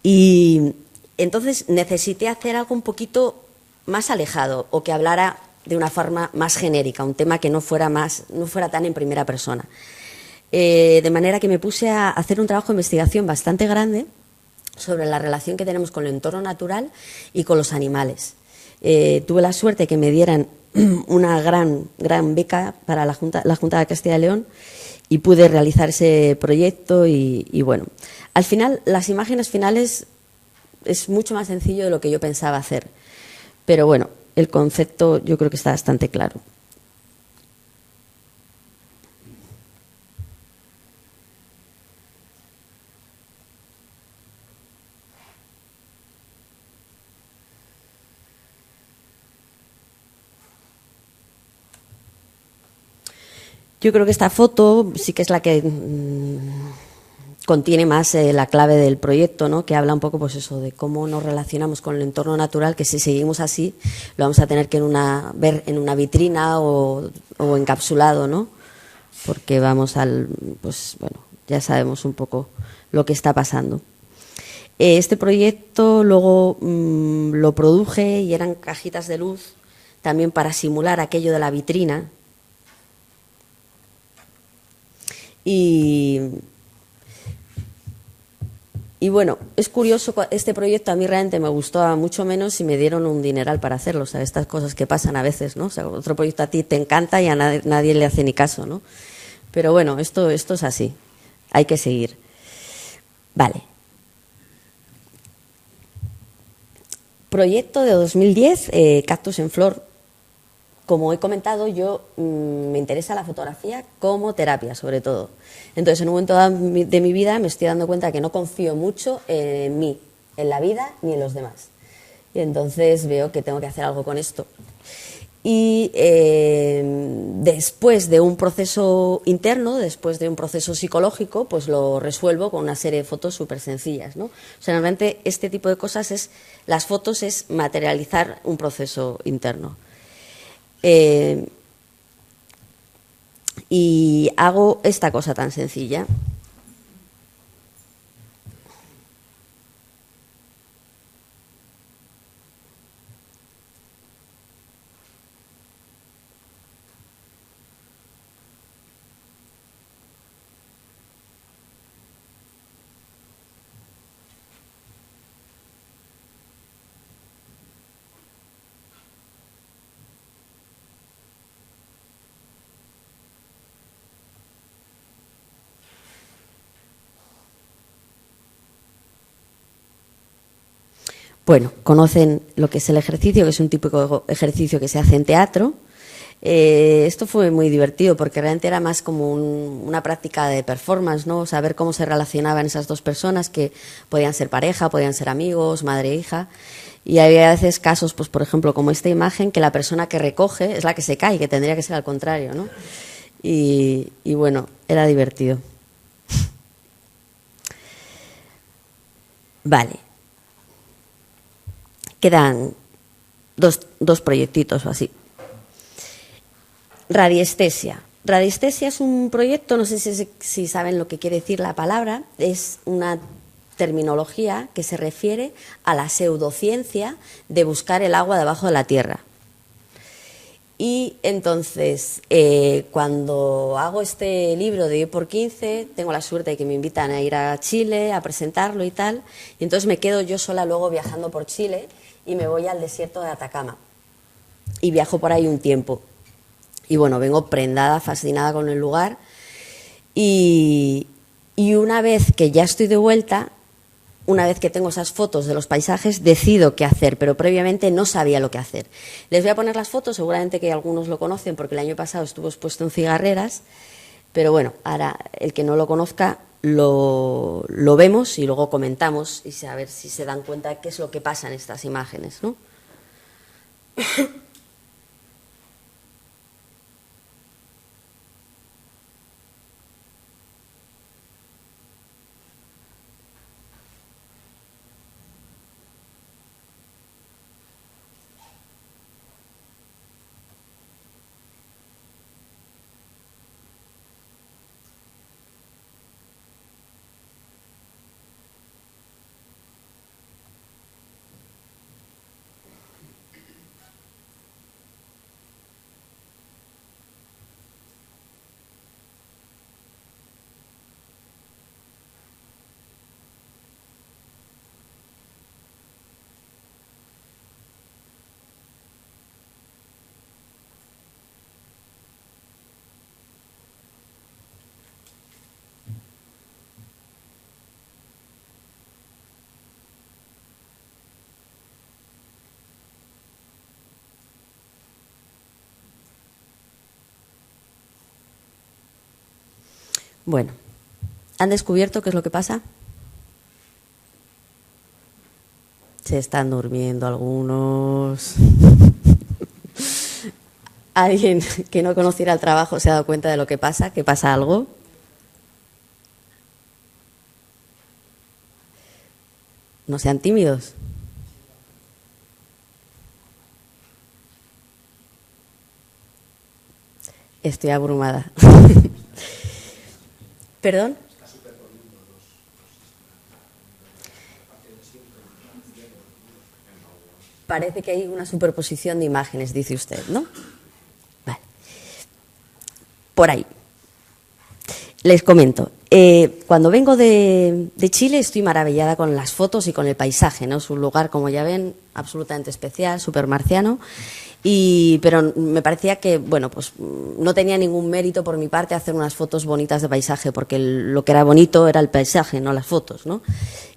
Y entonces necesité hacer algo un poquito más alejado, o que hablara de una forma más genérica, un tema que no fuera tan en primera persona. De manera que me puse a hacer un trabajo de investigación bastante grande sobre la relación que tenemos con el entorno natural y con los animales. Tuve la suerte de que me dieran una gran beca para la Junta de Castilla y León, y pude realizar ese proyecto y bueno, al final, las imágenes finales es mucho más sencillo de lo que yo pensaba hacer, pero bueno, el concepto yo creo que está bastante claro. Yo creo que esta foto sí que es la que contiene más la clave del proyecto, ¿no?, que habla un poco, pues eso, de cómo nos relacionamos con el entorno natural, que si seguimos así lo vamos a tener que ver en una vitrina o encapsulado, ¿no?, porque pues bueno, ya sabemos un poco lo que está pasando. Este proyecto luego lo produje, y eran cajitas de luz también para simular aquello de la vitrina. Y bueno, es curioso, este proyecto a mí realmente me gustó mucho menos y me dieron un dineral para hacerlo. O sea, estas cosas que pasan a veces, ¿no? O sea, otro proyecto a ti te encanta y a nadie le hace ni caso, ¿no? Pero bueno, esto es así, hay que seguir. Vale. Proyecto de 2010, Cactus en Flor. Como he comentado, yo me interesa la fotografía como terapia, sobre todo. Entonces, en un momento de mi vida me estoy dando cuenta que no confío mucho en mí, en la vida, ni en los demás. Y entonces veo que tengo que hacer algo con esto. Y después de un proceso interno, después de un proceso psicológico, pues lo resuelvo con una serie de fotos súper sencillas, ¿no? O sea, normalmente este tipo de cosas las fotos es materializar un proceso interno. Y hago esta cosa tan sencilla. Bueno, conocen lo que es el ejercicio, que es un típico ejercicio que se hace en teatro. Esto fue muy divertido porque realmente era más como una práctica de performance, ¿no? Saber cómo se relacionaban esas dos personas, que podían ser pareja, podían ser amigos, madre e hija. Y había a veces casos, pues por ejemplo, como esta imagen, que la persona que recoge es la que se cae, que tendría que ser al contrario, ¿no? Y bueno, era divertido. Vale. Quedan dos proyectitos o así. Radiestesia. Radiestesia es un proyecto, no sé si saben lo que quiere decir la palabra, es una terminología que se refiere a la pseudociencia de buscar el agua debajo de la tierra. Y entonces, cuando hago este libro de 10×15, tengo la suerte de que me invitan a ir a Chile a presentarlo y tal, y entonces me quedo yo sola luego viajando por Chile y me voy al desierto de Atacama y viajo por ahí un tiempo. Y bueno, vengo prendada, fascinada con el lugar, y una vez que ya estoy de vuelta, una vez que tengo esas fotos de los paisajes, decido qué hacer, pero previamente no sabía lo que hacer. Les voy a poner las fotos, seguramente que algunos lo conocen, porque el año pasado estuvo expuesto en Cigarreras, pero bueno, ahora el que no lo conozca lo vemos y luego comentamos y a ver si se dan cuenta de qué es lo que pasa en estas imágenes, ¿no? Bueno, ¿han descubierto qué es lo que pasa? Se están durmiendo algunos. ¿Alguien que no conociera el trabajo se ha dado cuenta de lo que pasa? ¿Que pasa algo? No sean tímidos. Estoy abrumada. ¿Perdón? Parece que hay una superposición de imágenes, dice usted, ¿no? Vale. Por ahí. Les comento. Cuando vengo de Chile estoy maravillada con las fotos y con el paisaje, ¿no? Es un lugar, como ya ven, absolutamente especial, súper marciano. Pero me parecía que, bueno, pues no tenía ningún mérito por mi parte hacer unas fotos bonitas de paisaje, porque lo que era bonito era el paisaje, no las fotos, ¿no?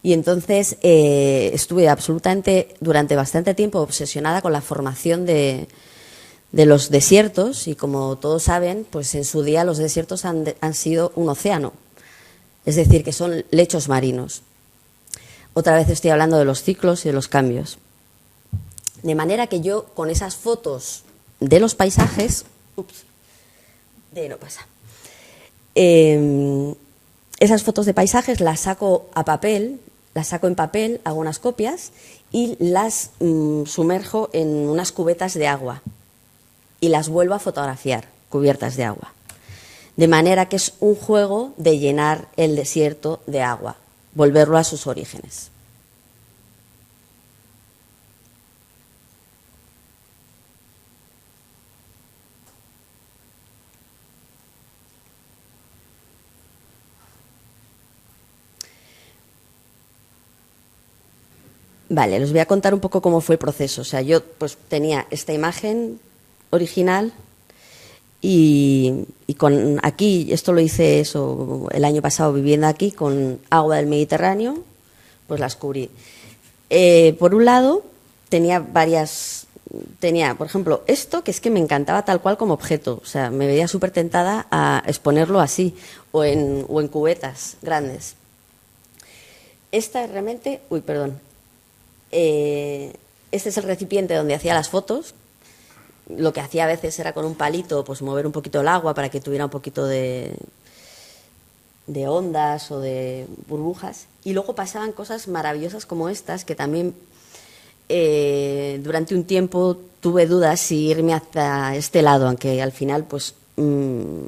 Y entonces estuve absolutamente, durante bastante tiempo, obsesionada con la formación de los desiertos, y como todos saben, pues en su día los desiertos han sido un océano, es decir, que son lechos marinos. Otra vez estoy hablando de los ciclos y de los cambios. De manera que yo, con esas fotos de los paisajes, esas fotos de paisajes las saco a papel, las saco en papel, hago unas copias y las sumerjo en unas cubetas de agua y las vuelvo a fotografiar, cubiertas de agua. De manera que es un juego de llenar el desierto de agua, volverlo a sus orígenes. Vale, les voy a contar un poco cómo fue el proceso. O sea, yo pues tenía esta imagen original y con aquí, esto lo hice el año pasado viviendo aquí, con agua del Mediterráneo, pues las cubrí. Por un lado, tenía, por ejemplo, esto, que es que me encantaba tal cual como objeto. O sea, me veía súper tentada a exponerlo así, o en cubetas grandes. Esta es realmente... Uy, perdón. Este es el recipiente donde hacía las fotos. Lo que hacía a veces era con un palito, pues mover un poquito el agua para que tuviera un poquito de ondas o de burbujas. Y luego pasaban cosas maravillosas como estas, que también durante un tiempo tuve dudas si irme hacia este lado, aunque al final pues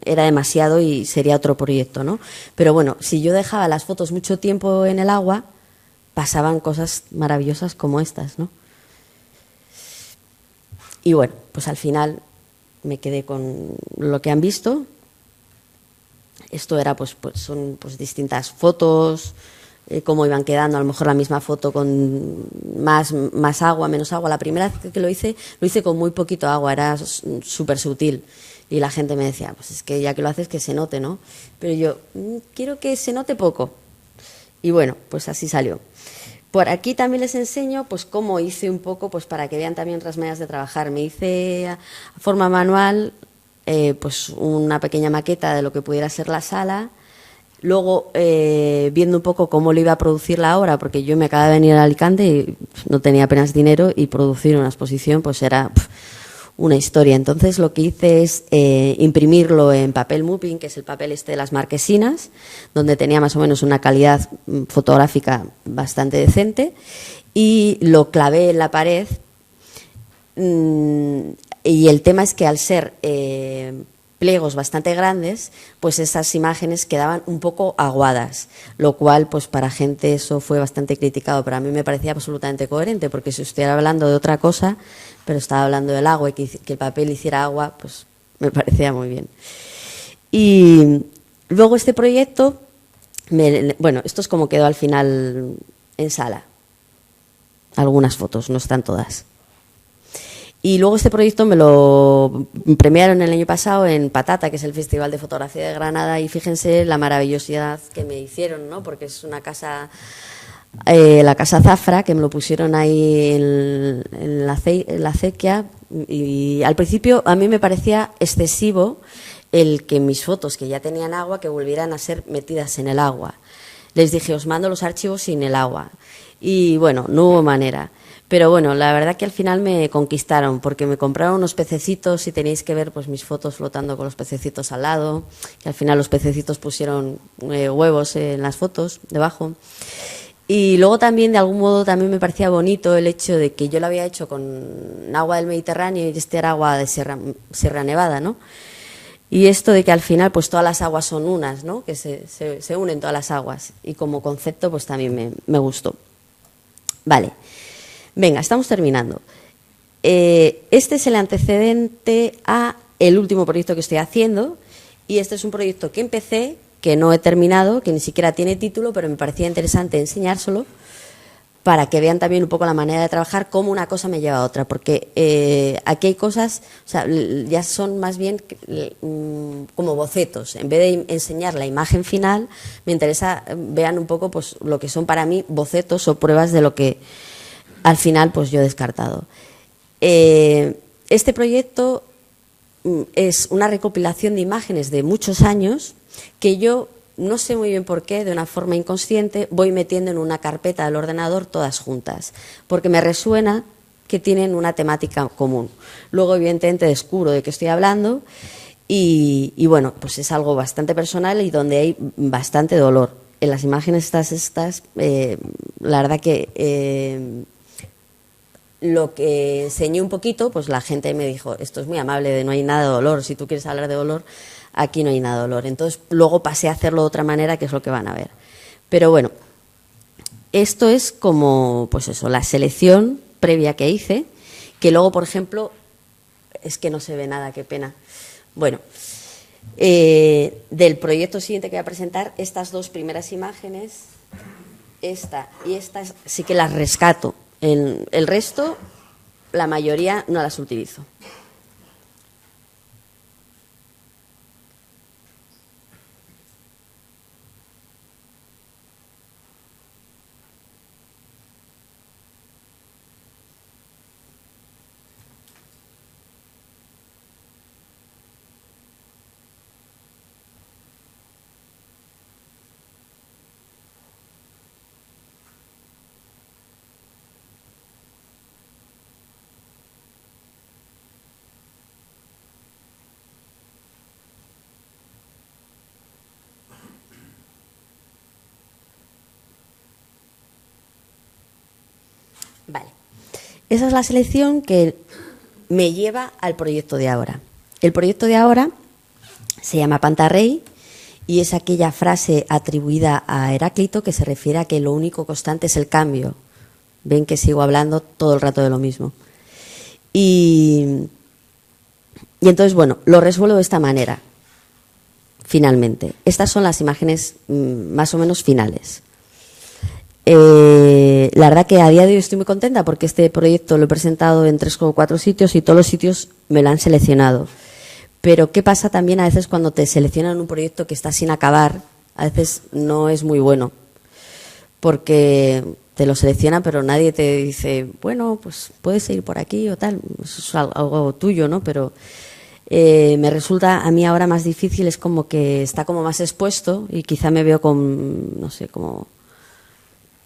era demasiado y sería otro proyecto, ¿no? Pero bueno, si yo dejaba las fotos mucho tiempo en el agua, pasaban cosas maravillosas como estas, ¿no? Y bueno, pues al final me quedé con lo que han visto. Esto era, son distintas fotos, cómo iban quedando, a lo mejor la misma foto con más agua, menos agua. La primera vez que lo hice con muy poquito agua, era súper sutil. Y la gente me decía, pues es que ya que lo haces, que se note, ¿no? Pero yo, quiero que se note poco. Y bueno, pues así salió. Por aquí también les enseño pues cómo hice un poco, pues para que vean también otras maneras de trabajar. Me hice a forma manual pues una pequeña maqueta de lo que pudiera ser la sala. Luego, viendo un poco cómo lo iba a producir la obra, porque yo me acababa de venir a Alicante y no tenía apenas dinero, y producir una exposición pues era una historia. Entonces lo que hice es imprimirlo en papel Mupping, que es el papel de las marquesinas, donde tenía más o menos una calidad fotográfica bastante decente, y lo clavé en la pared. Y el tema es que al ser pliegos bastante grandes, pues esas imágenes quedaban un poco aguadas, lo cual pues para gente eso fue bastante criticado, pero a mí me parecía absolutamente coherente, porque si estuviera hablando de otra cosa, pero estaba hablando del agua y que el papel hiciera agua, pues me parecía muy bien. Y luego este proyecto, bueno, esto es como quedó al final en sala. Algunas fotos, no están todas. Y luego este proyecto me lo premiaron el año pasado en Patata, que es el Festival de Fotografía de Granada, y fíjense la maravillosidad que me hicieron, ¿no? Porque es una casa, la Casa Zafra, que me lo pusieron ahí en la acequia, y al principio a mí me parecía excesivo el que mis fotos, que ya tenían agua, que volvieran a ser metidas en el agua. Les dije, os mando los archivos sin el agua. Y bueno, no hubo manera. Pero bueno, la verdad que al final me conquistaron, porque me compraron unos pececitos y tenéis que ver pues mis fotos flotando con los pececitos al lado, que al final los pececitos pusieron huevos en las fotos debajo. Y luego también, de algún modo, también me parecía bonito el hecho de que yo lo había hecho con agua del Mediterráneo y este era agua de Sierra Nevada, ¿no? Y esto de que al final pues todas las aguas son unas, ¿no? Que se unen todas las aguas. Y como concepto pues también me gustó. Vale. Venga, estamos terminando. Este es el antecedente a el último proyecto que estoy haciendo, y este es un proyecto que empecé, que no he terminado, que ni siquiera tiene título, pero me parecía interesante enseñárselo para que vean también un poco la manera de trabajar, cómo una cosa me lleva a otra, porque aquí hay cosas, o sea, ya son más bien como bocetos. En vez de enseñar la imagen final, me interesa vean un poco pues lo que son para mí bocetos o pruebas de lo que al final pues yo he descartado. Este proyecto es una recopilación de imágenes de muchos años que yo, no sé muy bien por qué, de una forma inconsciente, voy metiendo en una carpeta del ordenador todas juntas, porque me resuena que tienen una temática común. Luego, evidentemente, descubro de qué estoy hablando y bueno, pues es algo bastante personal y donde hay bastante dolor. En las imágenes estas la verdad que lo que enseñé un poquito, pues la gente me dijo, esto es muy amable, de no hay nada de dolor, si tú quieres hablar de dolor, aquí no hay nada de dolor. Entonces luego pasé a hacerlo de otra manera, que es lo que van a ver. Pero bueno, esto es como, pues eso, la selección previa que hice, que luego, por ejemplo, es que no se ve nada, qué pena. Bueno, del proyecto siguiente que voy a presentar, estas dos primeras imágenes, esta y esta, sí que las rescato. El resto, la mayoría no las utilizo. Vale. Esa es la selección que me lleva al proyecto de ahora. El proyecto de ahora Se llama Pantarrey y es aquella frase atribuida a Heráclito que se refiere a que lo único constante es el cambio. Ven que sigo hablando todo el rato de lo mismo. Y entonces, bueno, lo resuelvo de esta manera, finalmente. Estas son las imágenes más o menos finales. La verdad que a día de hoy estoy muy contenta porque este proyecto lo he presentado en 3 o 4 sitios y todos los sitios me lo han seleccionado. Pero ¿qué pasa también a veces cuando te seleccionan un proyecto que está sin acabar? A veces no es muy bueno, porque te lo selecciona pero nadie te dice, bueno, pues puedes ir por aquí o tal, eso es algo tuyo, ¿no? Pero me resulta a mí ahora más difícil, es como que está como más expuesto y quizá me veo con, no sé, como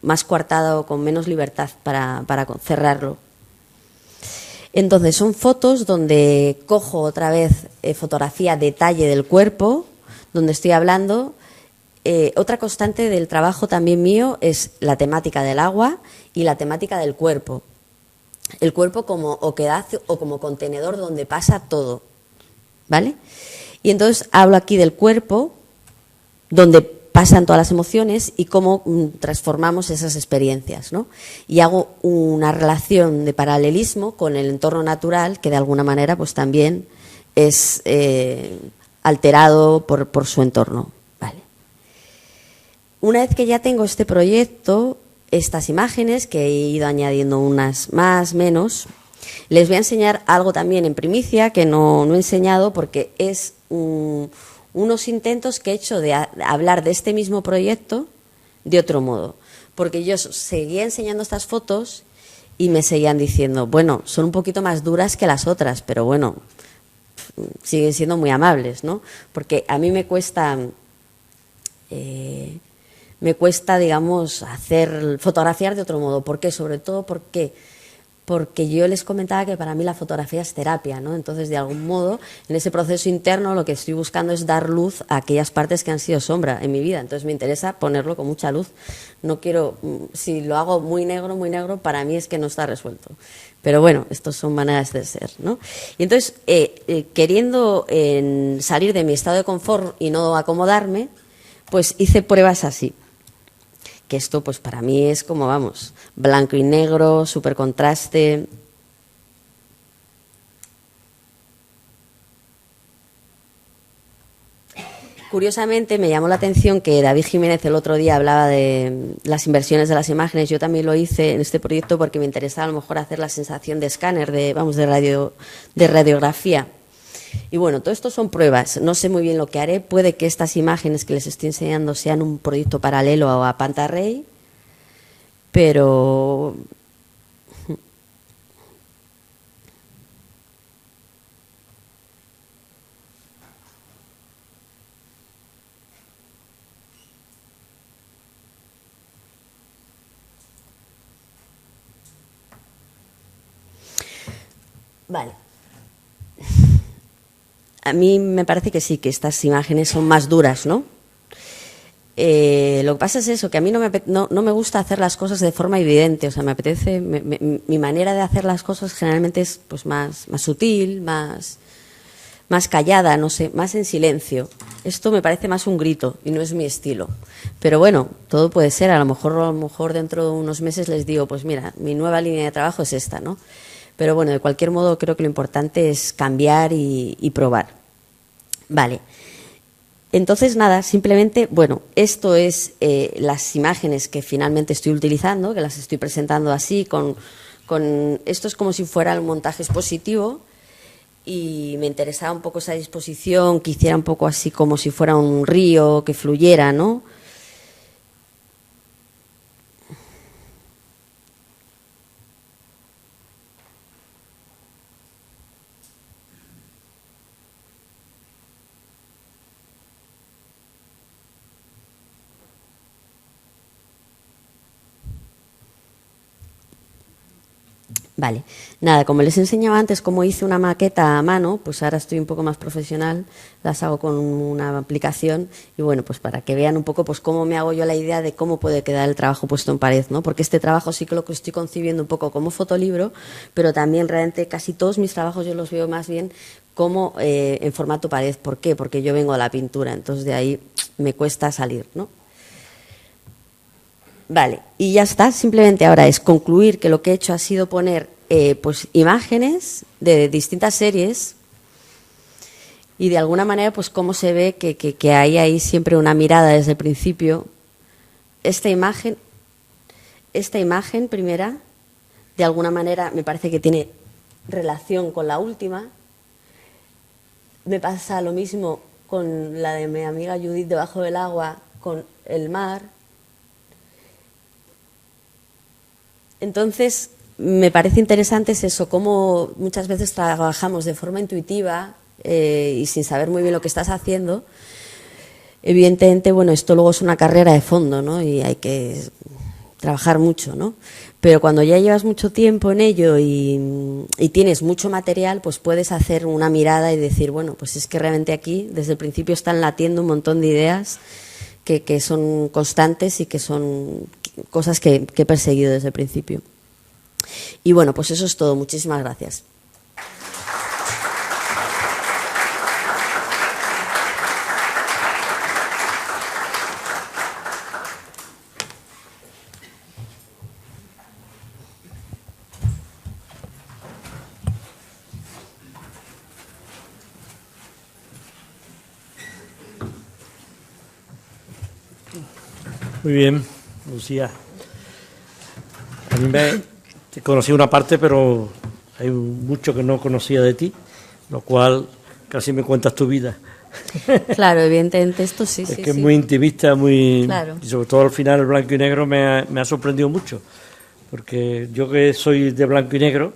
más coartada o con menos libertad para cerrarlo. Entonces son fotos donde cojo otra vez fotografía detalle del cuerpo, donde estoy hablando. Otra constante del trabajo también mío es la temática del agua y la temática del cuerpo. El cuerpo como oquedad o como contenedor donde pasa todo, ¿vale? Y entonces hablo aquí del cuerpo, donde pasan todas las emociones y cómo transformamos esas experiencias, ¿no? Y hago una relación de paralelismo con el entorno natural que de alguna manera pues también es alterado por su entorno, ¿vale? Una vez que ya tengo este proyecto, estas imágenes, que he ido añadiendo unas más, menos, les voy a enseñar algo también en primicia que no he enseñado porque es unos intentos que he hecho de hablar de este mismo proyecto de otro modo. Porque yo seguía enseñando estas fotos y me seguían diciendo, bueno, son un poquito más duras que las otras, pero bueno, siguen siendo muy amables, ¿no? Porque a mí me cuesta, digamos, fotografiar de otro modo. ¿Por qué? Sobre todo porque yo les comentaba que para mí la fotografía es terapia, ¿no? Entonces, de algún modo, en ese proceso interno lo que estoy buscando es dar luz a aquellas partes que han sido sombra en mi vida. Entonces, me interesa ponerlo con mucha luz. No quiero, si lo hago muy negro, para mí es que no está resuelto. Pero bueno, estas son maneras de ser, ¿no? Y entonces, queriendo salir de mi estado de confort y no acomodarme, pues hice pruebas así. Que esto pues para mí es como, vamos, blanco y negro, súper contraste. Curiosamente me llamó la atención que David Jiménez el otro día hablaba de las inversiones de las imágenes. Yo también lo hice en este proyecto porque me interesaba a lo mejor hacer la sensación de escáner, de radiografía. Y bueno, todo esto son pruebas, no sé muy bien lo que haré, puede que estas imágenes que les estoy enseñando sean un proyecto paralelo a Pantarrey, pero vale. A mí me parece que sí, que estas imágenes son más duras, ¿no? Lo que pasa es eso, que a mí no me gusta hacer las cosas de forma evidente, o sea, me apetece, mi manera de hacer las cosas generalmente es pues más sutil, más callada, no sé, más en silencio. Esto me parece más un grito y no es mi estilo. Pero bueno, todo puede ser, a lo mejor dentro de unos meses les digo, pues mira, mi nueva línea de trabajo es esta, ¿no? Pero bueno, de cualquier modo creo que lo importante es cambiar y probar. Vale. Entonces, nada, simplemente, bueno, esto es las imágenes que finalmente estoy utilizando, que las estoy presentando así, esto es como si fuera el montaje expositivo y me interesaba un poco esa disposición, que hiciera un poco así como si fuera un río, que fluyera, ¿no? Vale, nada, como les enseñaba antes cómo hice una maqueta a mano, pues ahora estoy un poco más profesional, las hago con una aplicación y bueno, pues para que vean un poco pues cómo me hago yo la idea de cómo puede quedar el trabajo puesto en pared, ¿no? Porque este trabajo sí que lo que estoy concibiendo un poco como fotolibro, pero también realmente casi todos mis trabajos yo los veo más bien como en formato pared. ¿Por qué? Porque yo vengo de la pintura, entonces de ahí me cuesta salir, ¿no? Vale, y ya está. Simplemente ahora es concluir que lo que he hecho ha sido poner pues imágenes de distintas series y de alguna manera pues cómo se ve que hay ahí siempre una mirada desde el principio. Esta imagen primera, de alguna manera me parece que tiene relación con la última. Me pasa lo mismo con la de mi amiga Judith debajo del agua, con el mar. Entonces, me parece interesante eso, cómo muchas veces trabajamos de forma intuitiva y sin saber muy bien lo que estás haciendo. Evidentemente, bueno, esto luego es una carrera de fondo, ¿no? Y hay que trabajar mucho, ¿no? Pero cuando ya llevas mucho tiempo en ello y tienes mucho material, pues puedes hacer una mirada y decir, bueno, pues es que realmente aquí desde el principio están latiendo un montón de ideas que son constantes y que son cosas que he perseguido desde el principio. Y bueno, pues eso es todo. Muchísimas gracias. Muy bien, Lucía. A mí te conocí una parte, pero hay mucho que no conocía de ti, lo cual casi me cuentas tu vida. Claro, evidentemente esto sí, es sí. que sí. Es muy intimista, muy Claro. y sobre todo al final el blanco y negro me ha sorprendido mucho, porque yo que soy de blanco y negro,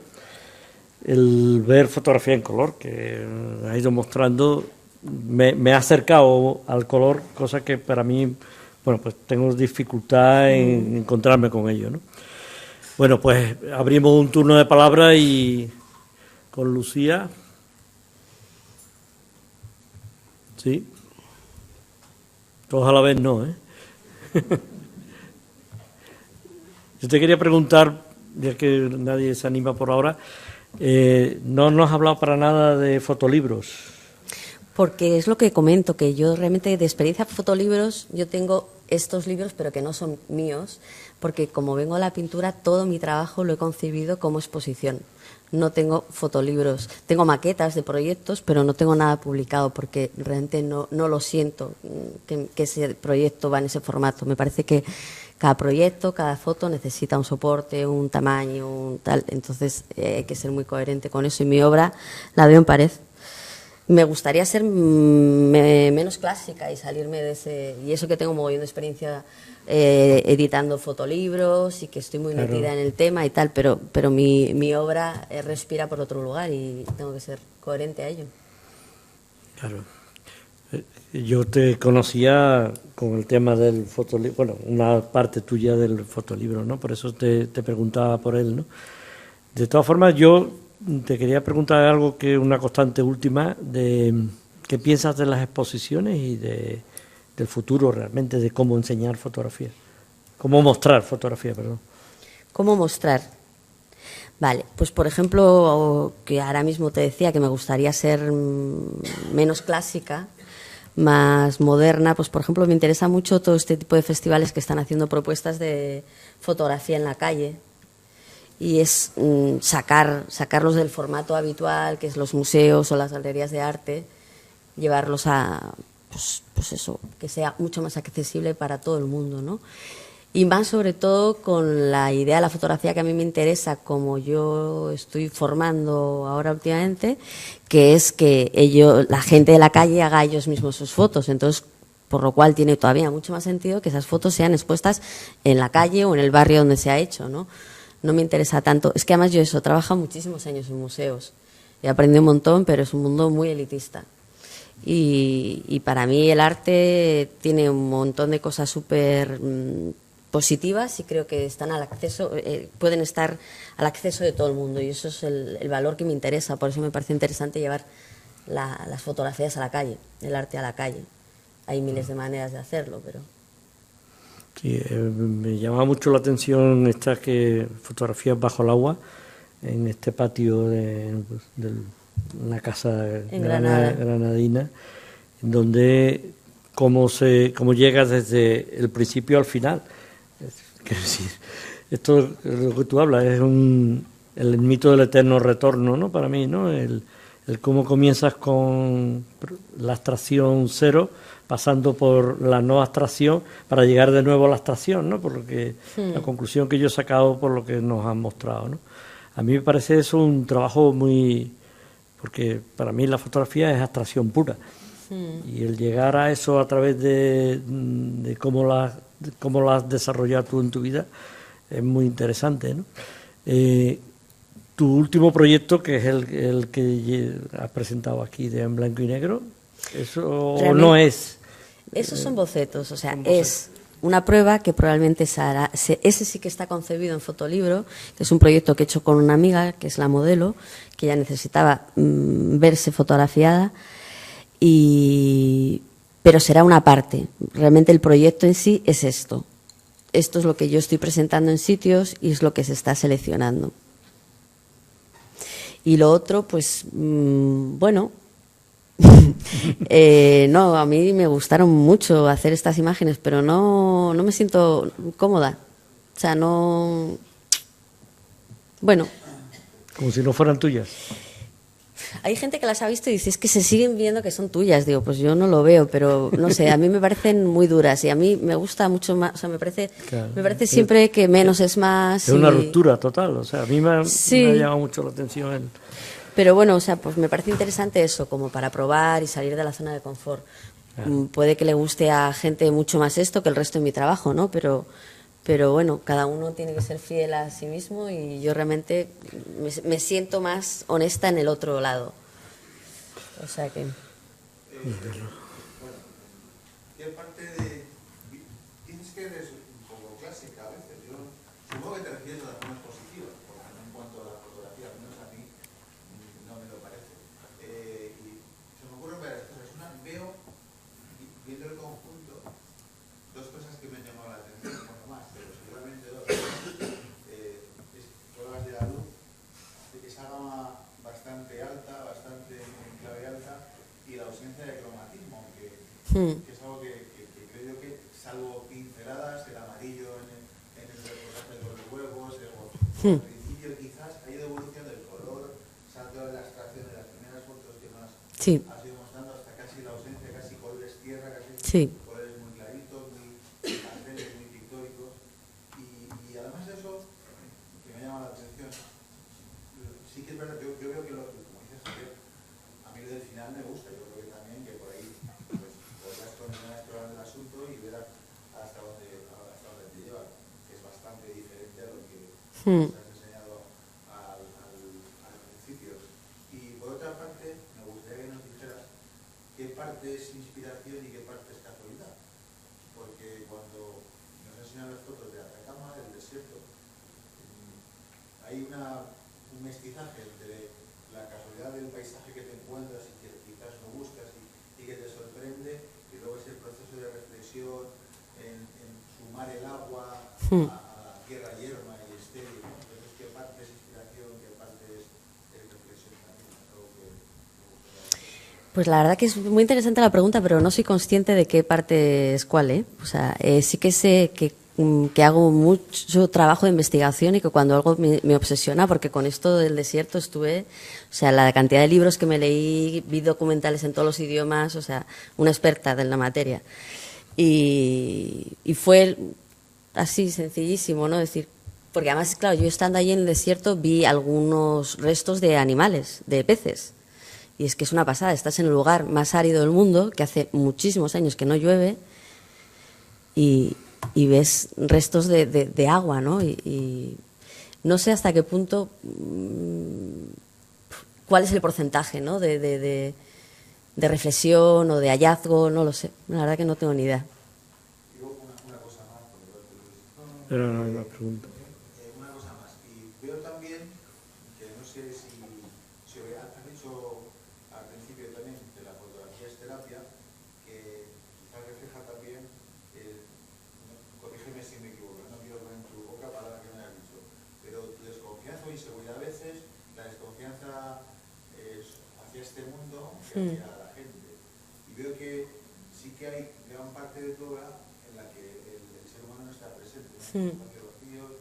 el ver fotografía en color que ha ido mostrando me ha acercado al color, cosa que para mí, bueno, pues tengo dificultad en encontrarme con ello, ¿no? Bueno, pues abrimos un turno de palabra y con Lucía. Sí. Todos a la vez no, ¿eh? Yo te quería preguntar, ya que nadie se anima por ahora, no nos has hablado para nada de fotolibros. Porque es lo que comento, que yo realmente de experiencia fotolibros, yo tengo estos libros, pero que no son míos, porque como vengo de la pintura, todo mi trabajo lo he concebido como exposición. No tengo fotolibros, tengo maquetas de proyectos, pero no tengo nada publicado, porque realmente no lo siento que ese proyecto va en ese formato. Me parece que cada proyecto, cada foto necesita un soporte, un tamaño, un tal. Entonces hay que ser muy coherente con eso, y mi obra la veo en pared. Me gustaría ser menos clásica y salirme de ese... Y eso que tengo un mogollón de experiencia editando fotolibros y que estoy muy metida en el tema y tal, pero mi obra respira por otro lugar y tengo que ser coherente a ello. Claro. Yo te conocía con el tema del fotolibro, bueno, una parte tuya del fotolibro, ¿no? Por eso te preguntaba por él, ¿no? De todas formas, yo te quería preguntar algo que es una constante última, de qué piensas de las exposiciones y del futuro realmente, de cómo enseñar fotografía, cómo mostrar fotografía, perdón. ¿Cómo mostrar? Vale, pues por ejemplo, que ahora mismo te decía que me gustaría ser menos clásica, más moderna, pues por ejemplo me interesa mucho todo este tipo de festivales que están haciendo propuestas de fotografía en la calle. Y es sacarlos del formato habitual, que es los museos o las galerías de arte, llevarlos a, pues eso, que sea mucho más accesible para todo el mundo, ¿no? Y más sobre todo con la idea de la fotografía que a mí me interesa, como yo estoy formando ahora últimamente, que es que la gente de la calle haga ellos mismos sus fotos. Entonces, por lo cual tiene todavía mucho más sentido que esas fotos sean expuestas en la calle o en el barrio donde se ha hecho, ¿no? No me interesa tanto. Es que además yo he trabajado muchísimos años en museos. He aprendido un montón, pero es un mundo muy elitista. Y para mí el arte tiene un montón de cosas súper positivas y creo que están al acceso, pueden estar al acceso de todo el mundo. Y eso es el valor que me interesa. Por eso me parece interesante llevar las fotografías a la calle, el arte a la calle. Hay miles de maneras de hacerlo, pero... Sí, me llamaba mucho la atención estas fotografías bajo el agua en este patio del una casa En Granada. granadina, en donde cómo llega desde el principio al final. Quiero decir, esto es lo que tú hablas, es el mito del eterno retorno, ¿no? Para mí, ¿no? El cómo comienzas con la abstracción cero, pasando por la no abstracción para llegar de nuevo a la abstracción, ¿no? Por lo que la conclusión que yo he sacado por lo que nos han mostrado, ¿no? A mí me parece eso un trabajo muy... porque para mí la fotografía es abstracción pura. Y el llegar a eso a través de cómo lo has desarrollado tú en tu vida es muy interesante, ¿no? Tu último proyecto, que es el que has presentado aquí de En Blanco y Negro, ¿eso o no es? Esos son bocetos, o sea, es una prueba que probablemente se hará. Ese sí que está concebido en fotolibro, que es un proyecto que he hecho con una amiga, que es la modelo, que ella necesitaba verse fotografiada, pero será una parte. Realmente el proyecto en sí es esto. Esto es lo que yo estoy presentando en sitios y es lo que se está seleccionando. Y lo otro, pues, bueno, no, a mí me gustaron mucho hacer estas imágenes, pero no me siento cómoda. O sea, no... Bueno. Como si no fueran tuyas. Hay gente que las ha visto y dice, es que se siguen viendo que son tuyas. Digo, pues yo no lo veo, pero no sé, a mí me parecen muy duras y a mí me gusta mucho más, o sea, me parece siempre que menos es más. Es una ruptura total, o sea, a mí me ha Sí. llamado mucho la atención. Pero bueno, o sea, pues me parece interesante eso, como para probar y salir de la zona de confort. Puede que le guste a gente mucho más esto que el resto de mi trabajo, ¿no? Pero bueno, cada uno tiene que ser fiel a sí mismo y yo realmente me siento más honesta en el otro lado. O sea que... ¿Qué parte de... Tienes que eres un poco clásica a veces? Yo supongo que te refieres a las formas positivas, porque no en cuanto a la fotografía, al menos a mí no me lo parece. Y se me ocurren varias cosas. Una, veo, viendo el conjunto, dos cosas que me han llamado la atención, bueno más, pero seguramente dos. Pruebas de la luz, de esa gama bastante alta, bastante en clave alta, y la ausencia de cromatismo, que es algo que creo yo que, salvo pinceladas, el amarillo en el reportaje de los huevos, al principio quizás ha ido evolucionando el color, salto de la abstracción de las primeras fotos que más Sí. has ido mostrando, hasta casi la ausencia, casi colores tierra, casi Sí. colores muy claritos, muy pasteles, muy pictóricos. Y además de eso, que me llama la atención, sí que es verdad, yo veo que, como dices, Javier, a mí lo del final me gusta, yo creo que también que por ahí pues podrás continuar explorando el asunto y ver hasta dónde te lleva, que es bastante diferente a lo que nos has enseñado al principio. Y por otra parte, me gustaría que nos dijeras qué parte es inspiración y qué parte es casualidad, porque cuando nos enseñan las fotos de Atacama, del desierto, hay un mestizaje entre la casualidad del paisaje que te encuentras y que quizás no buscas y que te sorprende, y luego ese proceso de reflexión en sumar el agua a la tierra yerma y estéril, ¿no? Entonces, ¿qué parte es inspiración, qué parte es reflexión también? Algo que me gustaría. Pues la verdad que es muy interesante la pregunta, pero no soy consciente de qué parte es cuál, ¿eh? O sea, sí que sé que hago mucho trabajo de investigación y que cuando algo me obsesiona, porque con esto del desierto estuve, o sea, la cantidad de libros que me leí, vi documentales en todos los idiomas, o sea, una experta de la materia. Y fue así, sencillísimo, ¿no? Es decir, porque además, claro, yo estando allí en el desierto vi algunos restos de animales, de peces. Y es que es una pasada, estás en el lugar más árido del mundo, que hace muchísimos años que no llueve, y ves restos de agua, ¿no? Y no sé hasta qué punto, cuál es el porcentaje, ¿no? de reflexión o de hallazgo, no lo sé. La verdad que no tengo ni idea. Digo una cosa más, porque igual te lo dices. Pero no hay más preguntas. Una cosa más, y veo también que no sé si has dicho al principio también de la fotografía es terapia, que quizás refleja también, corrígeme si me equivoco, no quiero poner en tu boca palabras que no hayas dicho, pero tu desconfianza o inseguridad a veces, la desconfianza hacia la gente. Y veo que sí que hay gran parte de tu obra en la que el ser humano no está presente, ¿no? Espacios vacíos,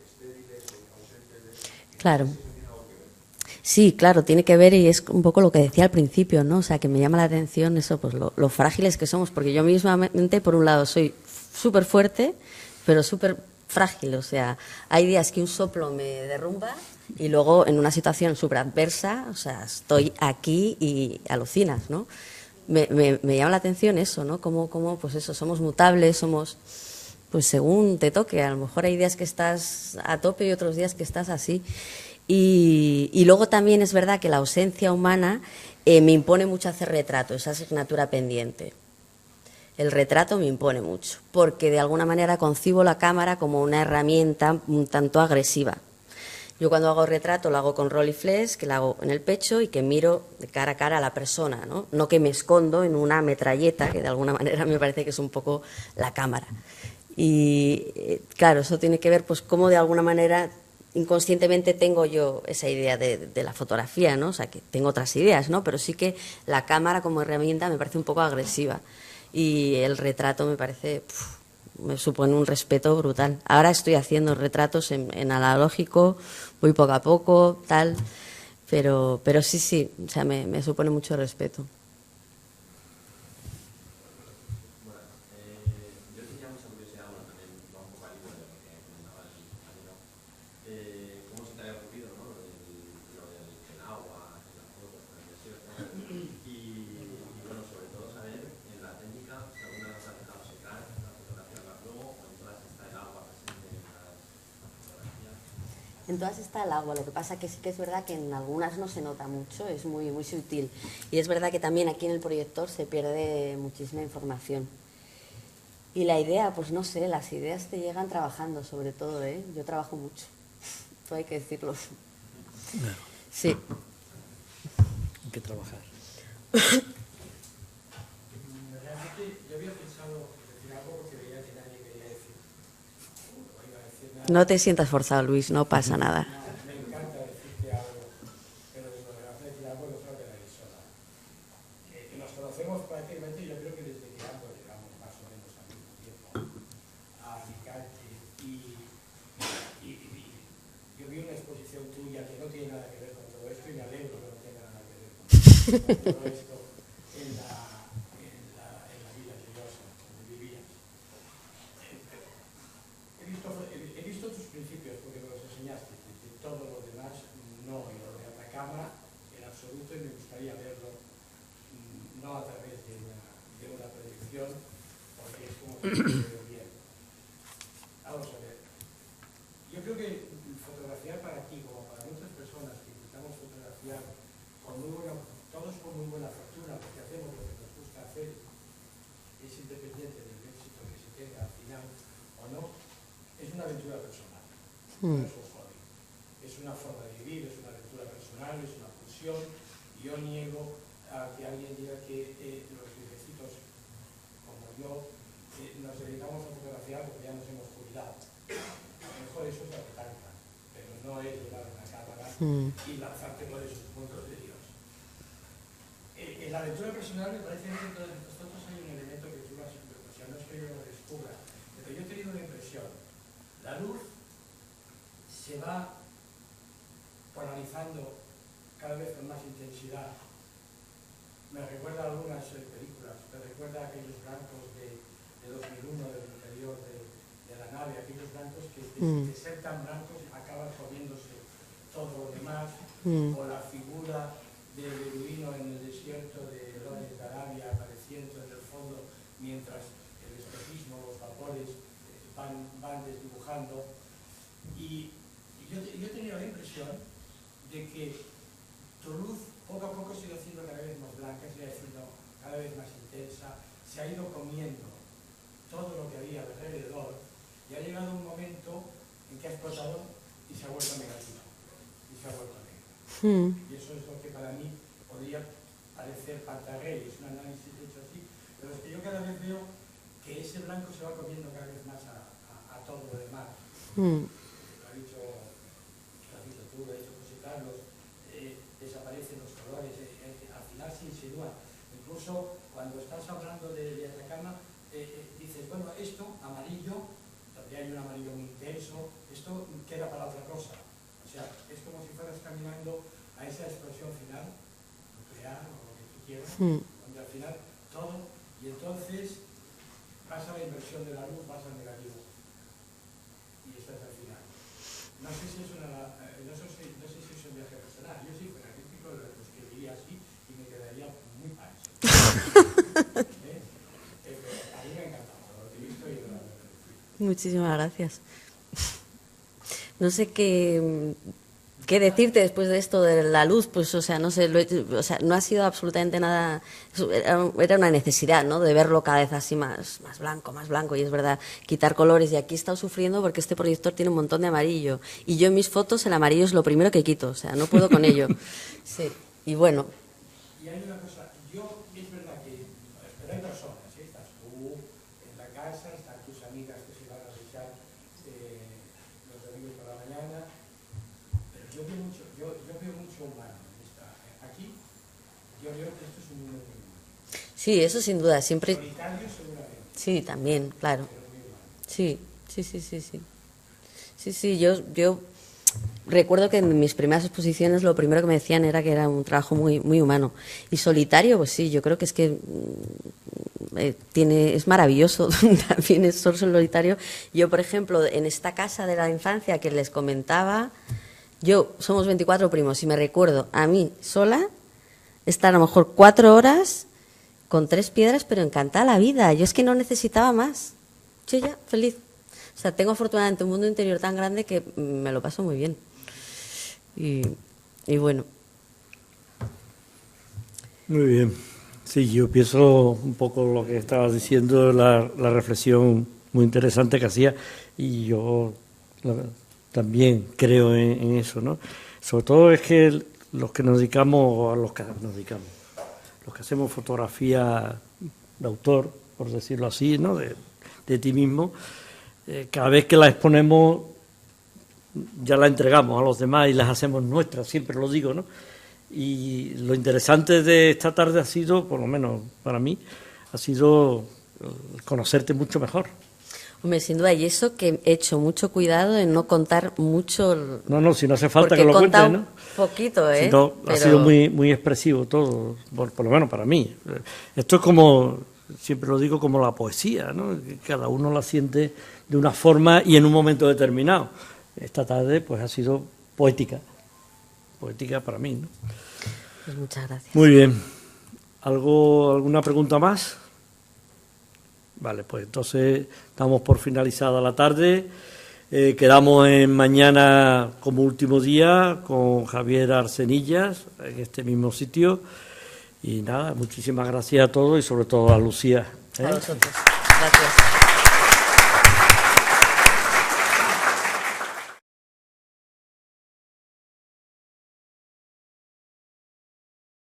estériles, ausentes de... Claro. No sé si eso tiene algo que ver. Sí, claro, tiene que ver y es un poco lo que decía al principio, ¿no? O sea, que me llama la atención eso, pues lo frágiles que somos, porque yo mismamente, por un lado, soy súper fuerte, pero súper frágil, o sea, hay días que un soplo me derrumba y luego en una situación súper adversa, o sea, estoy aquí y alucinas, ¿no? Me llama la atención eso, ¿no? Como pues eso, somos mutables, somos, pues según te toque, a lo mejor hay días que estás a tope y otros días que estás así. Y luego también es verdad que la ausencia humana me impone mucho hacer retrato, esa asignatura pendiente. El retrato me impone mucho, porque de alguna manera concibo la cámara como una herramienta un tanto agresiva. Yo cuando hago retrato lo hago con Rolleiflex, que lo hago en el pecho y que miro de cara a cara a la persona, ¿no? No que me escondo en una metralleta, que de alguna manera me parece que es un poco la cámara. Y claro, eso tiene que ver pues cómo de alguna manera inconscientemente tengo yo esa idea de la fotografía, ¿no? O sea, que tengo otras ideas, ¿no? Pero sí que la cámara como herramienta me parece un poco agresiva y el retrato me parece, me supone un respeto brutal. Ahora estoy haciendo retratos en analógico, voy poco a poco, tal, pero sí, o sea, me supone mucho respeto. En todas está el agua, lo que pasa que sí que es verdad que en algunas no se nota mucho, es muy, muy sutil. Y es verdad que también aquí en el proyector se pierde muchísima información. Y la idea, pues no sé, las ideas te llegan trabajando sobre todo, ¿eh? Yo trabajo mucho, todo hay que decirlo. Claro. Sí. Hay que trabajar. Realmente yo había pensado decir algo porque veía que nadie quería decir. O iba a decir nada. No te sientas forzado, Luis, no pasa nada. No, me encanta decirte algo, pero digo, me vas a decir algo de otra persona. Que nos conocemos prácticamente, yo creo que desde que ambos llegamos más o menos al mismo tiempo a Alicante. Y yo vi una exposición tuya que no tiene nada que ver con todo esto y me alegro que no tenga nada que ver con todo esto en la vida lluviosa donde vivías. He visto tus principios porque me los enseñaste, de todo lo demás no, y lo de Atacama en absoluto, y me gustaría verlo no a través de una proyección, porque es como que no se ve bien. Vamos a ver, yo creo que fotografiar para ti, como para muchas personas que intentamos fotografiar con muy buena, todos con muy buena factura, porque hacemos lo que nos gusta hacer, es independiente del éxito que se tenga al final o no, es una aventura personal, no es un hobby, es una forma de vivir, es una aventura personal, es una pulsión, y yo niego a que alguien diga que los viejecitos como yo nos dedicamos a fotografiar porque ya nos hemos jubilado. A lo mejor eso es lo que tanca, pero no es llevar una cámara y lanzarte por esos puntos de Dios. En la aventura personal me parece que dentro de nosotros hay un elemento que tú has, o sea, no es que yo lo descubra, pero yo he tenido una impresión. La luz se va polarizando cada vez con más intensidad. Me recuerda a algunas películas, me recuerda a aquellos blancos de 2001 del interior de la nave, aquellos blancos que de ser tan blancos acaban comiéndose todo lo demás, o la figura del beduino en el desierto de Lawrence de Arabia apareciendo en el fondo mientras el espejismo, los vapores van desdibujando. Y yo he tenido la impresión de que tu luz poco a poco se ha ido haciendo cada vez más blanca, se ha ido haciendo cada vez más intensa, se ha ido comiendo todo lo que había alrededor y ha llegado un momento en que ha explotado y se ha vuelto negativa y se ha vuelto negra. Y eso es lo que para mí podría parecer pantarrey, es un análisis hecho así, pero es que yo cada vez veo que ese blanco se va comiendo cada vez más a todo lo demás. Lo has dicho tú, lo ha dicho José Carlos, desaparecen los colores, al final se insinúa. Incluso cuando estás hablando de Atacama, dices, bueno, esto, amarillo, también hay un amarillo muy intenso, esto queda para otra cosa. O sea, es como si fueras caminando a esa explosión final, nuclear o lo que tú quieras, donde al final todo, y entonces pasa la inversión de la luz, vas al negativo. Y estás al final. No sé si es no sé si es un viaje personal. Yo sí fuera crítico de los que diría así y me quedaría muy pancho. A mí me ha encantado lo que he visto y lo que Muchísimas gracias. No sé qué decirte después de esto de la luz, pues, o sea, no sé, o sea, no ha sido absolutamente nada, era una necesidad, ¿no?, de verlo cada vez así más blanco, y es verdad, quitar colores, y aquí he estado sufriendo porque este proyector tiene un montón de amarillo, y yo en mis fotos el amarillo es lo primero que quito, o sea, no puedo con ello. Sí, y bueno. Y hay una cosa, es verdad que, pero hay personas, estás tú en la casa, están tus amigas que se van a echar los domingos por la mañana, pero yo veo mucho humano aquí, yo veo que esto es un mundo muy humano. Sí, eso sin duda, siempre. Solitario seguramente. Sí, también, claro. Pero muy humano. Sí. Sí, yo recuerdo que en mis primeras exposiciones lo primero que me decían era que era un trabajo muy, muy humano. Y solitario, pues sí, yo creo que es que es maravilloso también es ser solitario. Yo, por ejemplo, en esta casa de la infancia que les comentaba, somos 24 primos y me recuerdo a mí sola estar a lo mejor 4 horas con 3 piedras, pero encantada la vida. Yo es que no necesitaba más. Yo ya, feliz. O sea, tengo afortunadamente un mundo interior tan grande que me lo paso muy bien. Y bueno. Muy bien. Sí, yo pienso un poco lo que estabas diciendo, la reflexión muy interesante que hacía, y yo también creo en eso, ¿no? Sobre todo es que los que nos dedicamos, los que hacemos fotografía de autor, por decirlo así, ¿no?, de ti mismo, cada vez que la exponemos ya la entregamos a los demás y las hacemos nuestras, siempre lo digo, ¿no? Y lo interesante de esta tarde ha sido, por lo menos para mí, ha sido conocerte mucho mejor. Hombre, sin duda, y eso que he hecho mucho cuidado en no contar mucho. No, si no hace falta que lo cuentes, ¿no? Poquito, ¿eh? Sino, pero ha sido muy, muy expresivo todo, por lo menos para mí. Esto es como, siempre lo digo, como la poesía, ¿no? Que cada uno la siente de una forma y en un momento determinado. Esta tarde, pues, ha sido poética para mí, ¿no? Pues muchas gracias. Muy bien. ¿Alguna pregunta más? Vale, pues entonces damos por finalizada la tarde. Quedamos mañana como último día con Javier Arsenillas en este mismo sitio. Y nada, muchísimas gracias a todos y sobre todo a Lucía. A vosotros. Gracias.